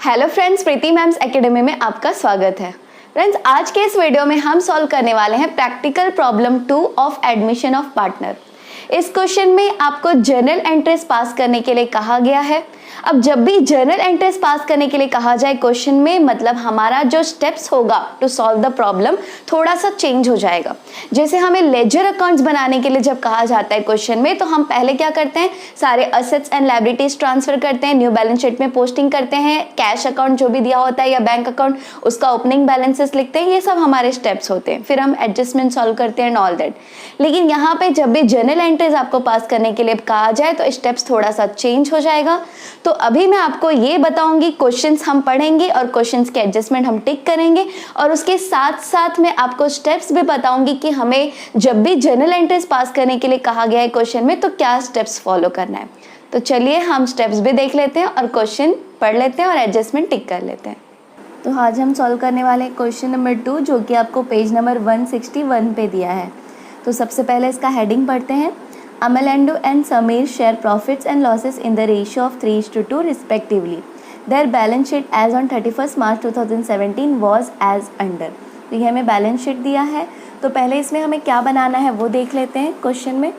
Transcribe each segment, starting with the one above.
Hello friends, प्रीति ma'am's academy में आपका स्वागत है। फ्रेंड्स, आज के इस वीडियो में हम सॉल्व करने वाले हैं practical problem 2 of admission of partner. इस क्वेश्चन में आपको जर्नल एंट्रीज पास करने के लिए कहा गया है। अब जब भी जर्नल एंट्रीज पास करने के लिए कहा जाए क्वेश्चन में, मतलब हमारा जो स्टेप्स होगा टू सॉल्व द प्रॉब्लम थोड़ा सा चेंज हो जाएगा। जैसे हमें लेजर अकाउंट्स बनाने के लिए जब कहा जाता है क्वेश्चन में, तो हम पहले क्या करते हैं, सारे असेट्स एंड लायबिलिटीज ट्रांसफर करते हैं, न्यू बैलेंस शीट में पोस्टिंग करते हैं, कैश अकाउंट जो भी दिया होता है या बैंक अकाउंट उसका ओपनिंग बैलेंसेस लिखते हैं। ये सब हमारे स्टेप्स होते हैं। फिर हम एडजस्टमेंट सॉल्व करते हैं एंड ऑल दैट। लेकिन यहाँ पे जब भी जर्नल एंट्रीज आपको पास करने के लिए कहा जाए तो स्टेप्स थोड़ा सा चेंज हो जाएगा। तो अभी मैं आपको ये बताऊंगी, क्वेश्चंस हम पढ़ेंगे और क्वेश्चंस के एडजस्टमेंट हम टिक करेंगे, और उसके साथ साथ मैं आपको स्टेप्स भी बताऊंगी कि हमें जब भी जर्नल एंट्रीज पास करने के लिए कहा गया है क्वेश्चन में तो क्या स्टेप्स फॉलो करना है। तो चलिए हम स्टेप्स भी देख लेते हैं और क्वेश्चन पढ़ लेते हैं और एडजस्टमेंट टिक कर लेते हैं। तो आज हम सॉल्व करने वाले हैं क्वेश्चन नंबर 2, जो कि आपको पेज नंबर 161 पे दिया है। तो सबसे पहले इसका हेडिंग पढ़ते हैं। Amalandu and Samir share profits and losses in the ratio of 3:2 respectively. Their balance sheet as on 31st March 2017 was as under. तो ये हमें बैलेंस शीट दिया है। तो पहले इसमें हमें क्या बनाना है वो देख लेते हैं क्वेश्चन में।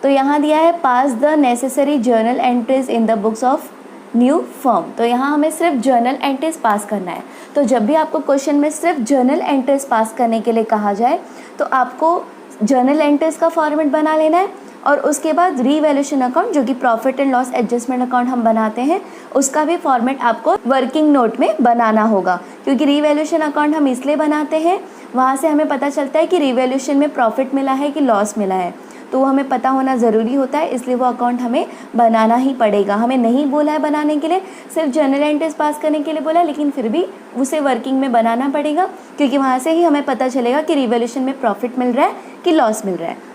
तो यहाँ दिया है pass the necessary journal entries in the books of new firm. तो यहाँ हमें सिर्फ जर्नल एंट्रीज पास करना है। तो जब भी आपको क्वेश्चन में सिर्फ जर्नल एंट्रीज पास करने के लिए कहा जाए तो आपको जर्नल एंट्रीज का फॉर्मेट बना लेना है, और उसके बाद रीवैल्यूएशन अकाउंट जो कि profit and loss adjustment account हम बनाते हैं उसका भी फॉर्मेट आपको वर्किंग नोट में बनाना होगा। क्योंकि रीवैल्यूएशन अकाउंट हम इसलिए बनाते हैं, वहाँ से हमें पता चलता है कि रीवैल्यूएशन में प्रॉफिट मिला है कि लॉस मिला है, तो वो हमें पता होना ज़रूरी होता है। इसलिए वो अकाउंट हमें बनाना ही पड़ेगा। हमें नहीं बोला है बनाने के लिए, सिर्फ जर्नल एंट्रीज पास करने के लिए बोला है, लेकिन फिर भी उसे वर्किंग में बनाना पड़ेगा, क्योंकि वहाँ से ही हमें पता चलेगा कि रिवैल्यूएशन में प्रॉफिट मिल रहा है कि लॉस मिल रहा है।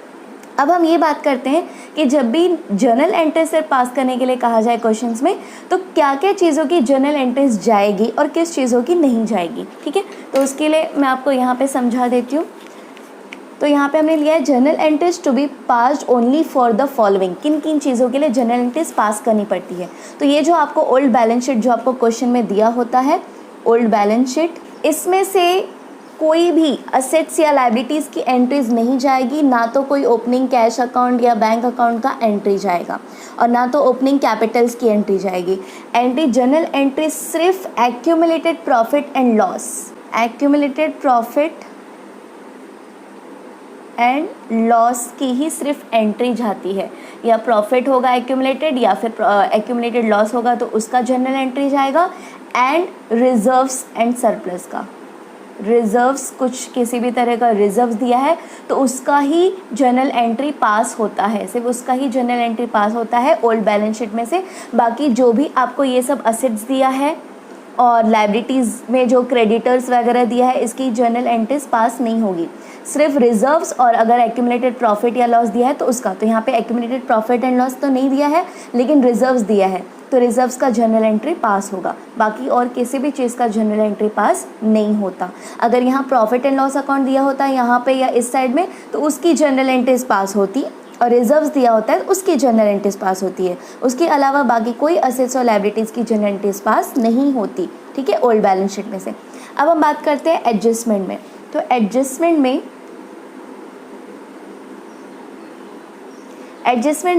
अब हम ये बात करते हैं कि जब भी जर्नल एंट्रीज से पास करने के लिए कहा जाए क्वेश्चंस में, तो क्या क्या चीज़ों की जर्नल एंट्रीज जाएगी और किस चीज़ों की नहीं जाएगी। ठीक है, तो उसके लिए मैं आपको यहाँ पे समझा देती हूँ। तो यहाँ पे हमने लिया है journal entries to be passed only for the following. किन किन चीज़ों के लिए जर्नल एंट्रीज पास करनी पड़ती है। तो ये जो आपको ओल्ड बैलेंस शीट जो आपको क्वेश्चन में दिया होता है, ओल्ड बैलेंस शीट, इसमें से कोई भी असेट्स या लायबिलिटीज़ की एंट्रीज नहीं जाएगी। ना तो कोई ओपनिंग कैश अकाउंट या बैंक अकाउंट का एंट्री जाएगा, और ना तो ओपनिंग कैपिटल्स की एंट्री जाएगी। एंट्री जर्नल एंट्री सिर्फ accumulated profit and loss, accumulated profit and loss की ही सिर्फ एंट्री जाती है। या प्रॉफिट होगा एक्यूमुलेटेड, या फिर एक्यूमुलेटेड लॉस होगा तो उसका जर्नल एंट्री जाएगा। एंड रिजर्व्स एंड सरप्लस का, रिजर्व्स, कुछ किसी भी तरह का रिजर्व्स दिया है तो उसका ही जर्नल एंट्री पास होता है, सिर्फ उसका ही जर्नल एंट्री पास होता है ओल्ड बैलेंस शीट में से। बाकी जो भी आपको ये सब असेट्स दिया है और लायबिलिटीज़ में जो क्रेडिटर्स वगैरह दिया है, इसकी जर्नल एंट्रीज पास नहीं होगी। सिर्फ रिजर्व्स और अगर एक्यूमुलेटेड प्रॉफिट या लॉस दिया है तो उसका, तो यहाँ पे एक्यूमुलेटेड प्रॉफिट एंड लॉस तो नहीं दिया है, लेकिन रिजर्व्स दिया है तो रिजर्व्स का जर्नल एंट्री पास होगा। बाकी और किसी भी चीज़ का जर्नल एंट्री पास नहीं होता। अगर यहाँ प्रॉफिट एंड लॉस अकाउंट दिया होता है यहाँ पे या इस साइड में, तो उसकी जर्नल एंट्रीज पास होती, और रिजर्व्स दिया होता है उसकी जर्नल एंट्रीज पास होती है। उसके अलावा बाकी कोई असेट्स और लायबिलिटीज़ की जर्नल एंट्रीज पास नहीं होती। ठीक है, ओल्ड बैलेंस शीट में से। अब हम बात करते हैं एडजस्टमेंट में। तो एडजस्टमेंट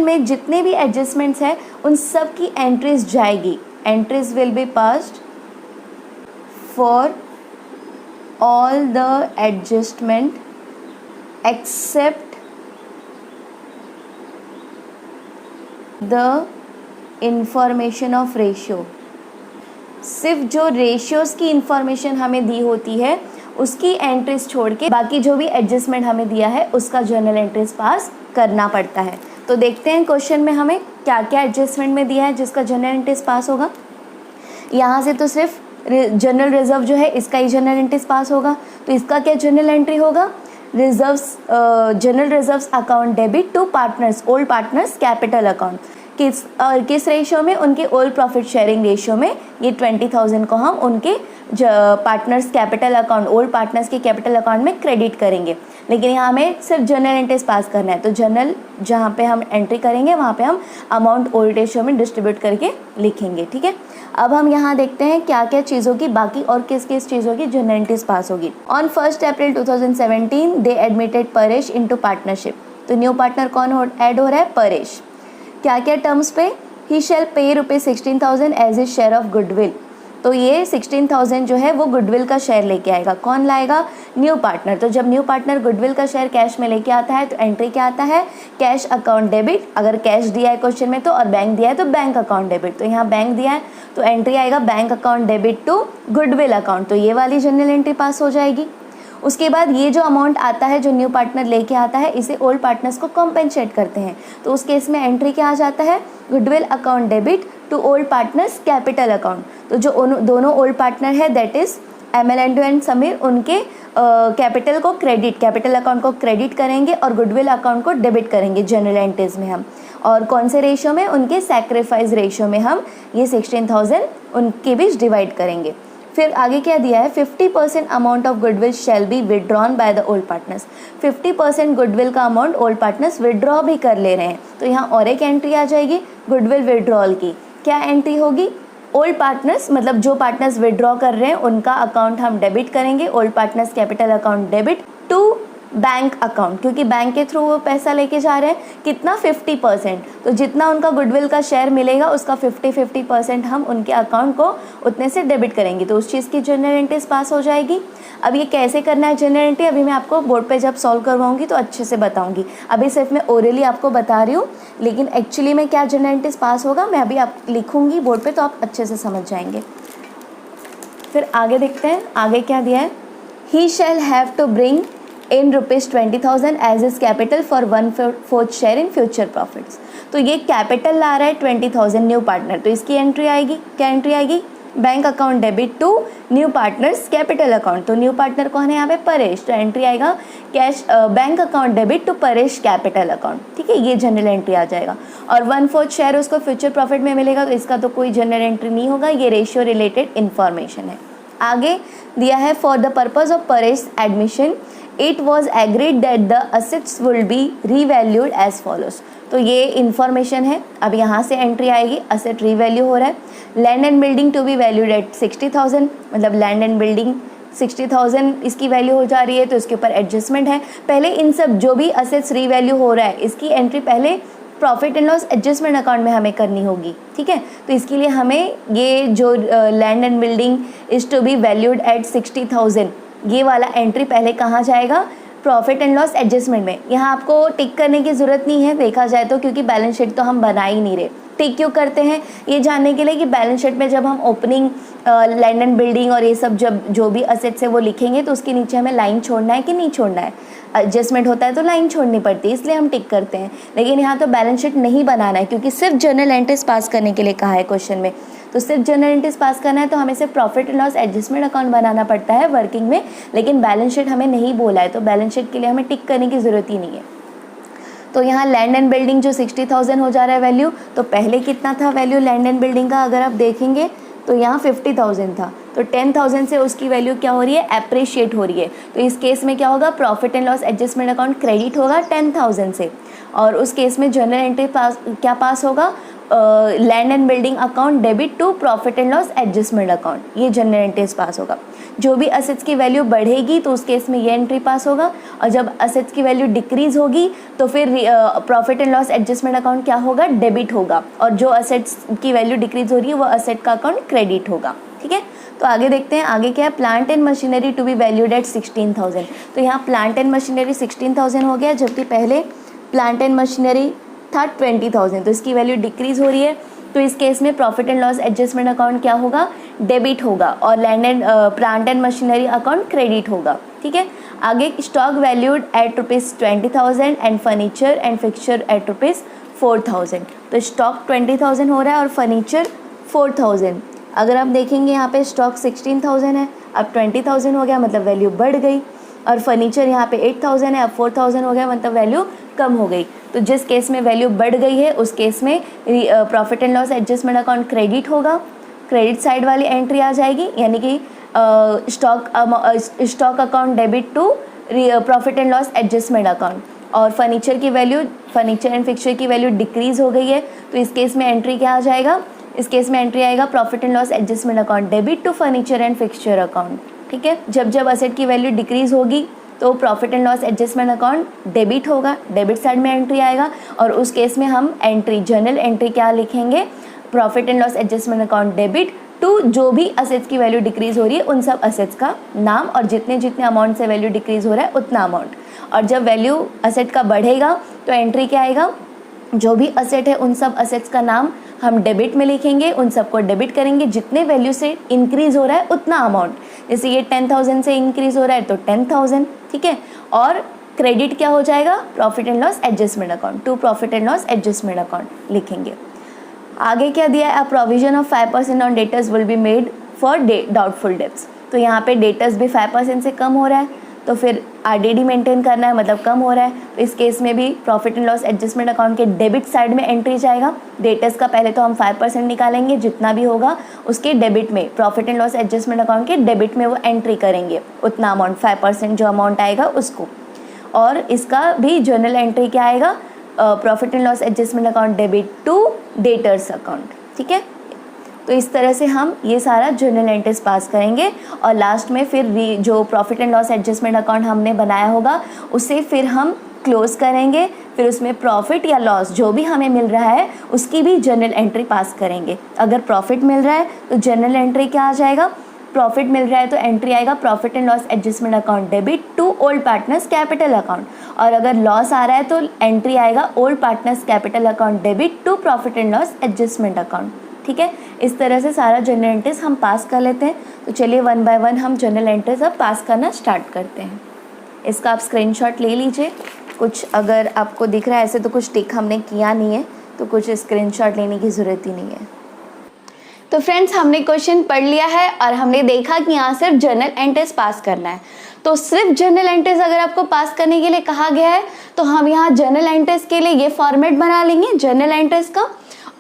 में जितने भी एडजस्टमेंट्स हैं उन सब की एंट्रीज जाएगी। Entries will be passed for all the adjustment except the information of ratio. सिर्फ जो रेशियोज़ की इंफॉर्मेशन हमें दी होती है उसकी एंट्रीज छोड़ के बाकी जो भी एडजस्टमेंट हमें दिया है उसका जर्नल एंट्रीज पास करना पड़ता है। तो देखते हैं क्वेश्चन में हमें क्या क्या एडजस्टमेंट में दिया है जिसका जर्नल एंट्रीज पास होगा। यहाँ से तो सिर्फ जनरल रिजर्व जो है इसका ही जर्नल एंट्रीज पास होगा। तो इसका क्या जर्नल एंट्री होगा, reserves, general reserves account debit to partners, old partners capital account. किस रेशियो में, उनके ओल्ड प्रॉफिट शेयरिंग रेशियो में ये 20,000 को हम उनके partners capital account, old partners के कैपिटल अकाउंट में क्रेडिट करेंगे। लेकिन यहाँ हमें सिर्फ जनरल एंट्रीज पास करना है, तो जनरल जहाँ पे हम एंट्री करेंगे वहाँ पे हम अमाउंट ओल्ड रेशियो में डिस्ट्रीब्यूट करके लिखेंगे। ठीक है, अब हम यहाँ देखते हैं क्या क्या चीज़ों की बाकी और किस किस चीज़ों की जनरल एंट्रीज पास होगी। On 1 April 2017 they admitted Paresh into partnership. तो न्यू पार्टनर कौन ऐड हो रहा है? परेश। क्या क्या टर्म्स पे? ही shall pay ₹16,000 as a share of goodwill. तो ये 16,000 जो है वो गुडविल का शेयर लेके आएगा। कौन लाएगा? New partner. तो जब न्यू पार्टनर गुडविल का शेयर कैश में लेके आता है तो एंट्री क्या आता है? Cash account debit. अगर कैश दिया है क्वेश्चन में तो, और बैंक दिया है तो बैंक अकाउंट डेबिट। तो यहाँ बैंक दिया है तो एंट्री आएगा bank account debit to goodwill account. तो ये वाली जनरल एंट्री पास हो जाएगी। उसके बाद ये जो अमाउंट आता है जो न्यू पार्टनर लेके आता है, इसे ओल्ड पार्टनर्स को कॉम्पेंसेट करते हैं। तो उस केस में एंट्री क्या आ जाता है? Goodwill account debit to old partners capital account. तो जो दोनों ओल्ड पार्टनर है दैट इज एमएलएनडू एंड समीर, उनके कैपिटल को कैपिटल अकाउंट को क्रेडिट करेंगे और गुडविल अकाउंट को डेबिट करेंगे जनरल एंट्रीज में हम। और कौन से रेशियो में? उनके सैक्रिफाइस रेशियो में हम ये 16,000 उनके बीच डिवाइड करेंगे। फिर आगे क्या दिया है? 50% amount of goodwill shall be withdrawn by the old partners. 50% goodwill का अमाउंट ओल्ड पार्टनर्स विड्रॉ भी कर ले रहे हैं। तो यहाँ और एक एंट्री आ जाएगी गुडविल विड्रॉल की। क्या एंट्री होगी? ओल्ड पार्टनर्स, मतलब जो पार्टनर्स विड्रॉ कर रहे हैं उनका अकाउंट हम डेबिट करेंगे, old partners capital account debit to bank account, क्योंकि बैंक के थ्रू वो पैसा लेके जा रहे हैं। कितना? 50%। तो जितना उनका गुडविल का शेयर मिलेगा उसका 50% हम उनके अकाउंट को उतने से डेबिट करेंगे। तो उस चीज़ की जनरल एंट्रीज पास हो जाएगी। अब ये कैसे करना है जनरल एंट्री, अभी मैं आपको बोर्ड पे जब सॉल्व करवाऊंगी तो अच्छे से बताऊंगी। अभी सिर्फ मैं ओरली आपको बता रही हूँ, लेकिन एक्चुअली में क्या जनरल एंट्रीज पास होगा मैं अभी आप लिखूँगी बोर्ड पर, तो आप अच्छे से समझ जाएंगे। फिर आगे देखते हैं, आगे क्या दिया है? He shall have to bring in ₹20,000 as is capital for 1/4 share in future profits. तो ये कैपिटल ला रहा है 20,000 न्यू पार्टनर, तो इसकी एंट्री आएगी। क्या एंट्री आएगी? Bank account debit to new partners capital account. तो न्यू पार्टनर कौन है यहाँ पे? परेश। तो एंट्री आएगा cash bank account debit to Paresh capital account. ठीक है, ये जनरल एंट्री आ जाएगा। और 1/4 शेयर उसको फ्यूचर प्रॉफिट में मिलेगा, तो इसका तो कोई जनरल एंट्री नहीं होगा, ये रेशियो रिलेटेड इन्फॉर्मेशन है। आगे दिया है for the purpose of Paresh admission it was agreed that the assets will be revalued as follows. तो ये इन्फॉर्मेशन है। अब यहाँ से एंट्री आएगी, असेट रीवैल्यू हो रहा है। Land and building to be valued at 60,000, मतलब लैंड एंड बिल्डिंग 60,000 इसकी वैल्यू हो जा रही है, तो इसके ऊपर एडजस्टमेंट है। पहले इन सब जो भी असेट्स रीवैल्यू हो रहा है इसकी एंट्री पहले profit and loss adjustment account में हमें करनी होगी। ठीक है, तो इसके लिए हमें ये जो land and building is to be valued at 60,000, ये वाला एंट्री पहले कहाँ जाएगा? प्रॉफिट एंड लॉस एडजस्टमेंट में। यहाँ आपको टिक करने की ज़रूरत नहीं है देखा जाए तो, क्योंकि बैलेंस शीट तो हम बना ही नहीं रहे। टिक क्यों करते हैं? ये जानने के लिए कि बैलेंस शीट में जब हम ओपनिंग लैंड एंड बिल्डिंग और ये सब जब जो भी असेट्स है वो लिखेंगे तो उसके नीचे हमें लाइन छोड़ना है कि नहीं छोड़ना है। एडजस्टमेंट होता है तो लाइन छोड़नी पड़ती है, इसलिए हम टिक करते हैं। लेकिन यहाँ तो बैलेंस शीट नहीं बनाना है, क्योंकि सिर्फ जनरल एंट्रीज पास करने के लिए कहा है क्वेश्चन में। तो सिर्फ जनरल एंट्रीज पास करना है तो हमें सिर्फ profit and loss adjustment account बनाना पड़ता है वर्किंग में, लेकिन बैलेंस शीट हमें नहीं बोला है, तो बैलेंस शीट के लिए हमें टिक करने की ज़रूरत ही नहीं है। तो यहाँ लैंड एंड बिल्डिंग जो 60,000 हो जा रहा है वैल्यू, तो पहले कितना था वैल्यू लैंड एंड बिल्डिंग का? अगर आप देखेंगे तो यहाँ 50,000 था, तो 10,000 से उसकी वैल्यू क्या हो रही है? एप्रिशिएट हो रही है। तो इस केस में क्या होगा? Profit and loss adjustment account credit होगा 10,000 से, और उस केस में जनरल एंट्री क्या पास होगा? Land and building account debit to profit and loss adjustment account, ये जनरल एंट्रीज पास होगा। जो भी असेट्स की वैल्यू बढ़ेगी तो उस केस में ये एंट्री पास होगा, और जब असेट्स की वैल्यू डिक्रीज होगी तो फिर profit and loss adjustment account क्या होगा? डेबिट होगा, और जो असेट्स की वैल्यू डिक्रीज हो रही है वो असेट का अकाउंट क्रेडिट होगा। ठीक है, तो आगे देखते हैं, आगे क्या है? Plant and machinery to be valued at 16,000। तो यहाँ प्लांट एंड मशीनरी 16,000 हो गया, जबकि पहले प्लांट एंड मशीनरी था 20,000, तो इसकी वैल्यू डिक्रीज हो रही है। तो इस केस में profit and loss adjustment account क्या होगा? डेबिट होगा, और land and plant and machinery account credit होगा। ठीक है, आगे stock valued at ₹20,000 and furniture and fixture at ₹4,000। तो स्टॉक 20,000 हो रहा है और फर्नीचर 4,000। अगर आप देखेंगे यहाँ पे स्टॉक 16,000 है, अब 20,000 हो गया, मतलब वैल्यू बढ़ गई, और फर्नीचर यहाँ पे 8,000 है, अब 4,000 हो गया, मतलब वैल्यू कम हो गई, तो जिस केस में वैल्यू बढ़ गई है उस केस में profit and loss adjustment account credit होगा, क्रेडिट साइड वाली एंट्री आ जाएगी, यानी कि stock account debit to profit and loss adjustment account. और फर्नीचर एंड फिक्सचर की वैल्यू डिक्रीज हो गई है, तो इस केस में एंट्री क्या आ जाएगा, इस केस में एंट्री आएगा profit and loss adjustment account debit to furniture and fixture account. ठीक है, जब असेट की वैल्यू डिक्रीज होगी तो profit and loss adjustment account debit होगा, डेबिट साइड में एंट्री आएगा, और उस केस में हम एंट्री जनरल एंट्री क्या लिखेंगे, profit and loss adjustment account debit to जो भी असेट्स की वैल्यू डिक्रीज हो रही है उन सब असेट्स का नाम, और जितने जितने अमाउंट से वैल्यू डिक्रीज हो रहा है उतना अमाउंट। और जब वैल्यू असेट का बढ़ेगा तो एंट्री क्या आएगा, जो भी असेट है उन सब असेट्स का नाम हम डेबिट में लिखेंगे, उन सबको डेबिट करेंगे, जितने वैल्यू से इंक्रीज हो रहा है उतना अमाउंट। जैसे ये 10,000 से इंक्रीज हो रहा है तो 10,000, ठीक है। और क्रेडिट क्या हो जाएगा, profit and loss adjustment account to profit and loss adjustment account लिखेंगे। आगे क्या दिया है, a provision of 5% on debtors will be made for doubtful debts. तो यहाँ पे डेटर्स भी 5% से कम हो रहा है, तो फिर आरडीडी मेंटेन करना है, मतलब कम हो रहा है, तो इस केस में भी profit and loss adjustment account के डेबिट साइड में एंट्री जाएगा। डेटर्स का पहले तो हम 5% निकालेंगे, जितना भी होगा उसके डेबिट में, profit and loss adjustment account के डेबिट में वो एंट्री करेंगे, उतना अमाउंट 5% जो अमाउंट आएगा उसको। और इसका भी जर्नल एंट्री क्या आएगा, profit and loss adjustment account debit to debtors account. ठीक है, तो इस तरह से हम ये सारा जर्नल एंट्रीज पास करेंगे, और लास्ट में फिर जो profit and loss adjustment account हमने बनाया होगा उसे फिर हम क्लोज करेंगे, फिर उसमें प्रॉफिट या लॉस जो भी हमें मिल रहा है उसकी भी जर्नल एंट्री पास करेंगे। अगर प्रॉफिट मिल रहा है तो जर्नल एंट्री क्या आ जाएगा, प्रॉफिट मिल रहा है तो एंट्री आएगा profit and loss adjustment account debit to old partners capital account, और अगर लॉस आ रहा है तो एंट्री आएगा old partners capital account debit to profit and loss adjustment account. ठीक है, इस तरह से सारा जर्नल एंट्रीज हम पास कर लेते हैं। तो चलिए 1 बाय 1 हम जर्नल एंट्रीज अब पास करना स्टार्ट करते हैं। इसका आप स्क्रीनशॉट ले लीजिए, कुछ अगर आपको दिख रहा है, ऐसे तो कुछ टिक हमने किया नहीं है, तो कुछ स्क्रीनशॉट लेने की ज़रूरत ही नहीं है। तो फ्रेंड्स, हमने क्वेश्चन पढ़ लिया है और हमने देखा कि यहाँ सिर्फ जर्नल एंट्रीज पास करना है। तो सिर्फ जर्नल एंट्रीज अगर आपको पास करने के लिए कहा गया है तो हम यहाँ जर्नल एंट्रीज के लिए ये फॉर्मेट बना लेंगे जर्नल एंट्रीज का,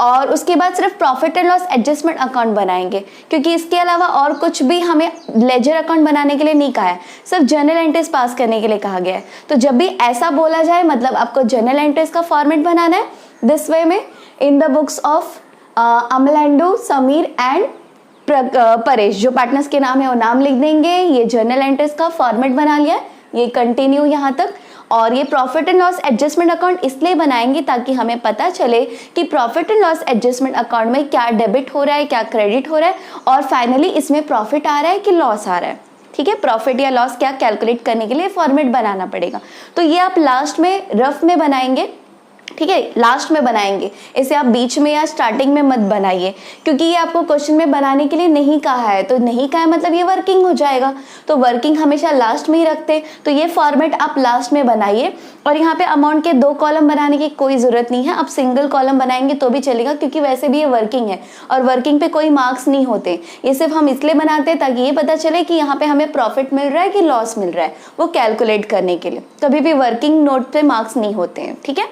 और उसके बाद सिर्फ profit and loss adjustment account बनाएंगे, क्योंकि इसके अलावा और कुछ भी हमें लेजर अकाउंट बनाने के लिए नहीं कहा है, सिर्फ जर्नल एंट्रीज पास करने के लिए कहा गया है। तो जब भी ऐसा बोला जाए मतलब आपको जर्नल एंट्रीज का फॉर्मेट बनाना है दिस वे में, in the books of Amalendu, Sameer and Paresh, जो पार्टनर्स के नाम है वो नाम लिख देंगे। ये जर्नल एंट्रीज का फॉर्मेट बना लिया, ये कंटिन्यू यहाँ तक। और ये profit and loss adjustment account इसलिए बनाएंगे ताकि हमें पता चले कि profit and loss adjustment account में क्या डेबिट हो रहा है, क्या क्रेडिट हो रहा है, और फाइनली इसमें प्रॉफिट आ रहा है कि लॉस आ रहा है। ठीक है, प्रॉफिट या लॉस क्या कैलकुलेट करने के लिए फॉर्मेट बनाना पड़ेगा। तो ये आप लास्ट में रफ में बनाएंगे, ठीक है, लास्ट में बनाएंगे, इसे आप बीच में या स्टार्टिंग में मत बनाइए, क्योंकि ये आपको क्वेश्चन में बनाने के लिए नहीं कहा है। तो नहीं कहा है मतलब ये वर्किंग हो जाएगा, तो वर्किंग हमेशा लास्ट में ही रखते हैं, तो ये फॉर्मेट आप लास्ट में बनाइए। और यहाँ पे अमाउंट के 2 कॉलम बनाने की कोई ज़रूरत नहीं है, आप सिंगल कॉलम बनाएंगे तो भी चलेगा, क्योंकि वैसे भी ये वर्किंग है और वर्किंग पे कोई मार्क्स नहीं होते। ये सिर्फ हम इसलिए बनाते हैं ताकि ये पता चले कि यहाँ पे हमें प्रॉफिट मिल रहा है कि लॉस मिल रहा है, वो कैलकुलेट करने के लिए। कभी भी वर्किंग नोट पे मार्क्स नहीं होते हैं, ठीक है।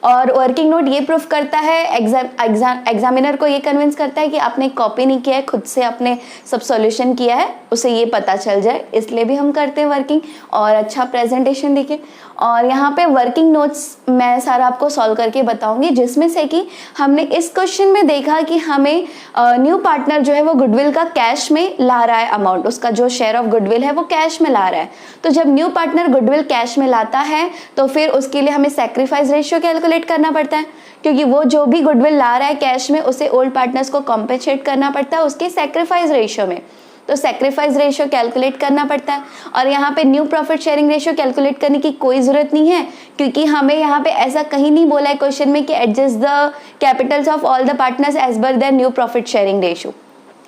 और वर्किंग नोट ये प्रूफ करता है, एग्जामिनर को ये कन्विंस करता है कि आपने कॉपी नहीं किया है, खुद से आपने सब सॉल्यूशन किया है, उसे ये पता चल जाए, इसलिए भी हम करते हैं वर्किंग, और अच्छा प्रेजेंटेशन देखें। और यहाँ पे वर्किंग नोट्स मैं सारा आपको सॉल्व करके बताऊंगी, जिसमें से कि हमने इस क्वेश्चन में देखा कि हमें न्यू पार्टनर जो है वो गुडविल का कैश में ला रहा है अमाउंट, उसका जो शेयर ऑफ गुडविल है वो कैश में ला रहा है। तो जब न्यू पार्टनर गुडविल कैश में लाता है तो फिर उसके लिए हमें सैक्रिफाइस रेशियो कैलकुलेट करना पड़ता है, क्योंकि वो जो भी गुडविल ला रहा है कैश में उसे ओल्ड पार्टनर्स को कॉम्पेंसेट करना पड़ता है उसके सैक्रिफाइस रेशियो में। तो सैक्रिफाइस रेशियो कैलकुलेट करना पड़ता है। और यहाँ पे new profit sharing ratio calculate करने की कोई ज़रूरत नहीं है, क्योंकि हमें यहाँ पे ऐसा कहीं नहीं बोला है क्वेश्चन में कि adjust the capitals of all the partners as per their new profit sharing ratio.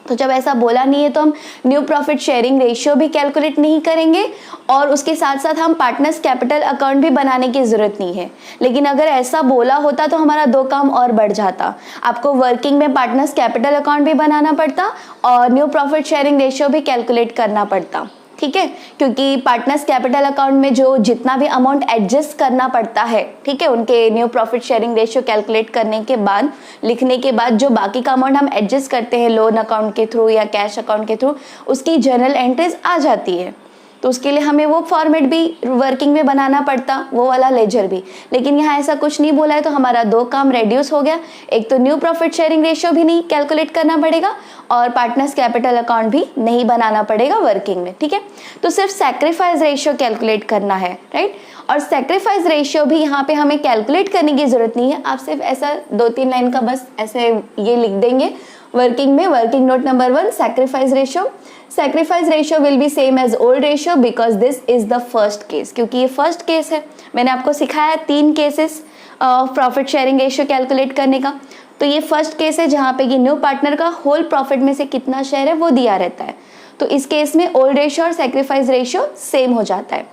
तो जब ऐसा बोला नहीं है तो हम न्यू प्रॉफिट शेयरिंग रेशियो भी कैलकुलेट नहीं करेंगे, और उसके साथ साथ हम पार्टनर्स कैपिटल अकाउंट भी बनाने की ज़रूरत नहीं है। लेकिन अगर ऐसा बोला होता तो हमारा 2 काम और बढ़ जाता, आपको वर्किंग में पार्टनर्स कैपिटल अकाउंट भी बनाना पड़ता और न्यू प्रॉफिट शेयरिंग रेशियो भी कैलकुलेट करना पड़ता। ठीक है, क्योंकि पार्टनर्स कैपिटल अकाउंट में जो जितना भी अमाउंट एडजस्ट करना पड़ता है, ठीक है, उनके new profit sharing ratio calculate करने के बाद, लिखने के बाद जो बाकी का अमाउंट हम एडजस्ट करते हैं लोन अकाउंट के थ्रू या कैश अकाउंट के थ्रू, उसकी जर्नल एंट्रीज आ जाती है। तो उसके लिए हमें वो फॉर्मेट भी वर्किंग में बनाना पड़ता, वो वाला लेजर भी। लेकिन यहाँ ऐसा कुछ नहीं बोला है, तो हमारा दो काम रेड्यूस हो गया। एक तो न्यू प्रॉफिट शेयरिंग रेशियो भी नहीं कैलकुलेट करना पड़ेगा और पार्टनर्स कैपिटल अकाउंट भी नहीं बनाना पड़ेगा वर्किंग में, ठीक है। तो सिर्फ सैक्रिफाइस रेशियो कैलकुलेट करना है, राइट। और सैक्रिफाइस रेशियो भी यहाँ पे हमें कैलकुलेट करने की जरूरत नहीं है, आप सिर्फ ऐसा 2-3 लाइन का बस ऐसे ये लिख देंगे वर्किंग में। Working note number 1, sacrifice ratio. Sacrifice ratio will be same as old ratio because this is the first case, क्योंकि ये फर्स्ट केस है। मैंने आपको सिखाया 3 cases profit sharing ratio calculate करने का, तो ये फर्स्ट केस है जहाँ पे कि न्यू पार्टनर का होल प्रॉफिट में से कितना शेयर है वो दिया रहता है। तो इस केस में ओल्ड रेशियो और सैक्रिफाइस रेशियो सेम हो जाता है।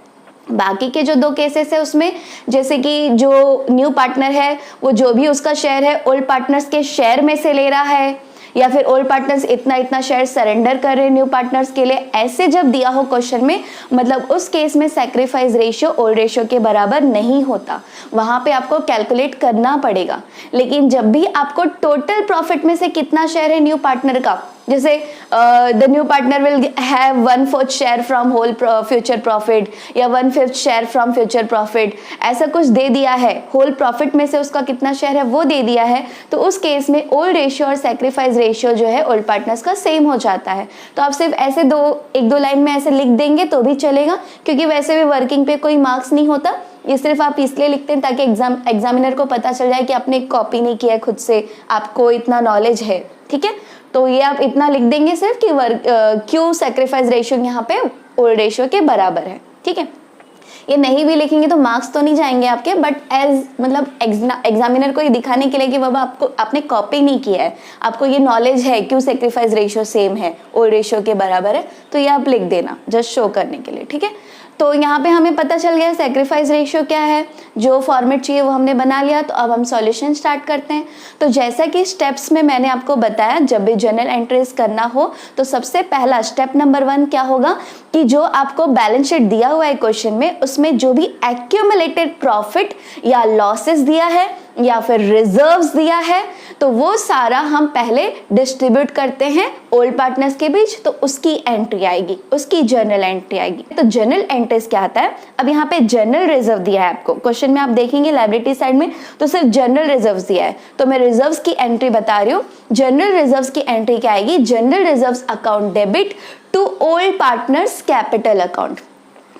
बाकी के जो 2 केसेस है उसमें जैसे कि जो न्यू पार्टनर है वो जो भी उसका शेयर है ओल्ड पार्टनर्स के शेयर में से ले रहा है, या फिर ओल्ड पार्टनर्स इतना शेयर सरेंडर कर रहे हैं न्यू पार्टनर्स के लिए, ऐसे जब दिया हो क्वेश्चन में, मतलब उस केस में सैक्रिफाइस रेशियो ओल्ड रेशियो के बराबर नहीं होता, वहां पे आपको कैलकुलेट करना पड़ेगा। लेकिन जब भी आपको टोटल प्रॉफिट में से कितना शेयर है न्यू पार्टनर का, जैसे the new partner will have 1/4 share from whole future profit या 1/5 शेयर फ्रॉम फ्यूचर प्रॉफिट, ऐसा कुछ दे दिया है, होल प्रॉफिट में से उसका कितना शेयर है वो दे दिया है, तो उस केस में ओल्ड रेशियो और सैक्रिफाइस रेशियो जो है ओल्ड पार्टनर्स का सेम हो जाता है। तो आप सिर्फ ऐसे 1-2 लाइन में ऐसे लिख देंगे तो भी चलेगा, क्योंकि वैसे भी वर्किंग पे कोई मार्क्स नहीं होता, ये सिर्फ आप इसलिए लिखते हैं ताकि एग्जामिनर को पता चल जाए कि आपने कॉपी नहीं किया है खुद से, आपको इतना नॉलेज है, ठीक है। तो ये आप इतना लिख देंगे सिर्फ कि क्यों सैक्रिफाइस रेशियो यहाँ पे ओल्ड रेशियो के बराबर है, ठीक है। ये नहीं भी लिखेंगे तो मार्क्स तो नहीं जाएंगे आपके, बट एज मतलब एग्जामिनर को ये दिखाने के लिए कि बाबा आपने कॉपी नहीं किया है, आपको ये नॉलेज है क्यों सैक्रिफाइस रेशियो सेम है ओल्ड रेशियो के बराबर है, तो ये आप लिख देना जस्ट शो करने के लिए, ठीक है। तो यहाँ पे हमें पता चल गया सैक्रिफाइस रेशियो क्या है, जो फॉर्मेट चाहिए वो हमने बना लिया। तो अब हम सॉल्यूशन स्टार्ट करते हैं। तो जैसा कि स्टेप्स में मैंने आपको बताया, जब भी जर्नल एंट्रीज करना हो तो सबसे पहला स्टेप नंबर 1 क्या होगा कि जो आपको बैलेंस शीट दिया हुआ है क्वेश्चन में, उसमें जो भी एक्यूमुलेटेड प्रॉफिट या लॉसेस दिया है या फिर रिजर्व्स दिया है, तो वो सारा हम पहले डिस्ट्रीब्यूट करते हैं ओल्ड पार्टनर्स के बीच, तो उसकी एंट्री आएगी, उसकी जर्नल एंट्री आएगी। तो जर्नल एंट्रीज क्या आता है, अब यहाँ पे जनरल रिजर्व दिया है आपको क्वेश्चन में, आप देखेंगे लायबिलिटी साइड में तो सिर्फ जनरल रिजर्व्स दिया है, तो मैं रिजर्व्स की एंट्री बता रही हूँ। जनरल रिजर्व्स की एंट्री क्या आएगी, general reserves account debit to old partners capital account,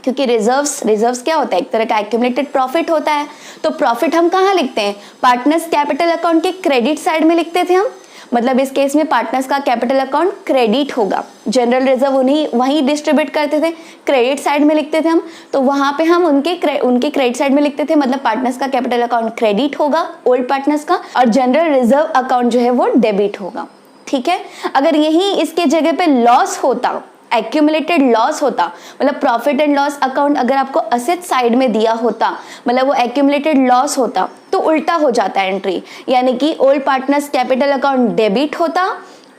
क्योंकि रिजर्व्स क्या होता है, एक तरह का एक्यूमुलेटेड प्रॉफिट होता है। तो प्रॉफिट हम कहाँ लिखते हैं, पार्टनर्स कैपिटल अकाउंट के क्रेडिट साइड में लिखते थे हम, मतलब इस केस में पार्टनर्स का कैपिटल अकाउंट क्रेडिट होगा, जनरल रिजर्व उन्हीं वहीं डिस्ट्रीब्यूट करते थे, क्रेडिट साइड में लिखते थे हम, तो वहां पे हम उनके क्रेडिट साइड में लिखते थे, मतलब पार्टनर्स का कैपिटल अकाउंट क्रेडिट होगा ओल्ड पार्टनर्स का, और जनरल रिजर्व अकाउंट जो है वो डेबिट होगा, ठीक है। अगर यही इसके जगह पे लॉस होता, एक्यूमुलेटेड लॉस होता, मतलब प्रॉफिट एंड लॉस अकाउंट अगर आपको असेट साइड में दिया होता, मतलब वो एक्यूमुलेटेड लॉस होता, तो उल्टा हो जाता है एंट्री, यानी कि old partners capital account debit होता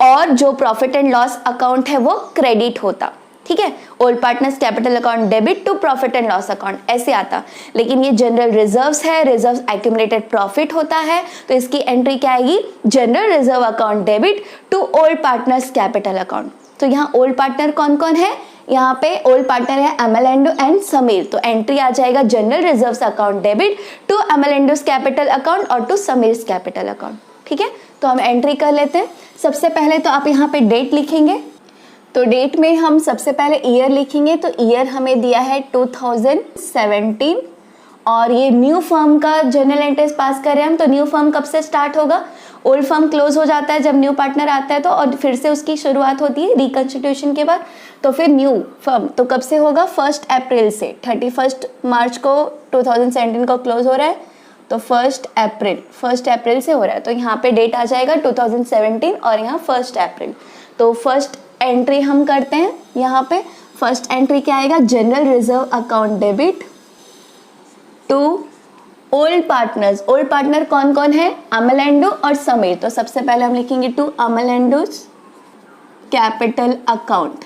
और जो प्रॉफिट एंड लॉस अकाउंट है वो क्रेडिट होता, ठीक है। Old partners capital account debit to profit and loss account ऐसे आता। लेकिन ये जनरल रिजर्व्स है, रिजर्व्स एक्यूमुलेटेड प्रॉफिट होता है, तो इसकी एंट्री क्या आएगी, general reserve account debit to old partners capital account. तो यहाँ ओल्ड पार्टनर कौन कौन है, यहाँ पे ओल्ड पार्टनर है अमेलेंडो एंड समीर, तो एंट्री आ जाएगा general reserves account debit to Amalendu's capital account और टू समीर्स कैपिटल अकाउंट, ठीक है। तो हम एंट्री कर लेते हैं। सबसे पहले तो आप यहाँ पे डेट लिखेंगे, तो डेट में हम सबसे पहले ईयर लिखेंगे, तो ईयर हमें दिया है 2017 और ये न्यू फर्म का जर्नल एंट्रीज पास कर रहे हैं हम। तो न्यू फर्म कब से स्टार्ट होगा, ओल्ड फर्म क्लोज हो जाता है जब न्यू पार्टनर आता है, तो और फिर से उसकी शुरुआत होती है रिकंस्टिट्यूशन के बाद। तो फिर न्यू फर्म तो कब से होगा, 1 अप्रैल से, 31 मार्च को 2017 को क्लोज हो रहा है, तो 1 अप्रैल से हो रहा है, तो यहाँ पे डेट आ जाएगा 2017 और यहाँ 1 अप्रैल। तो फर्स्ट एंट्री हम करते हैं, यहाँ पे फर्स्ट एंट्री क्या आएगा, general reserve account debit to old partners. Old partner कौन कौन है, अमेलेंडो और समीर, तो सबसे पहले हम लिखेंगे टू अमेलेंडोस कैपिटल अकाउंट,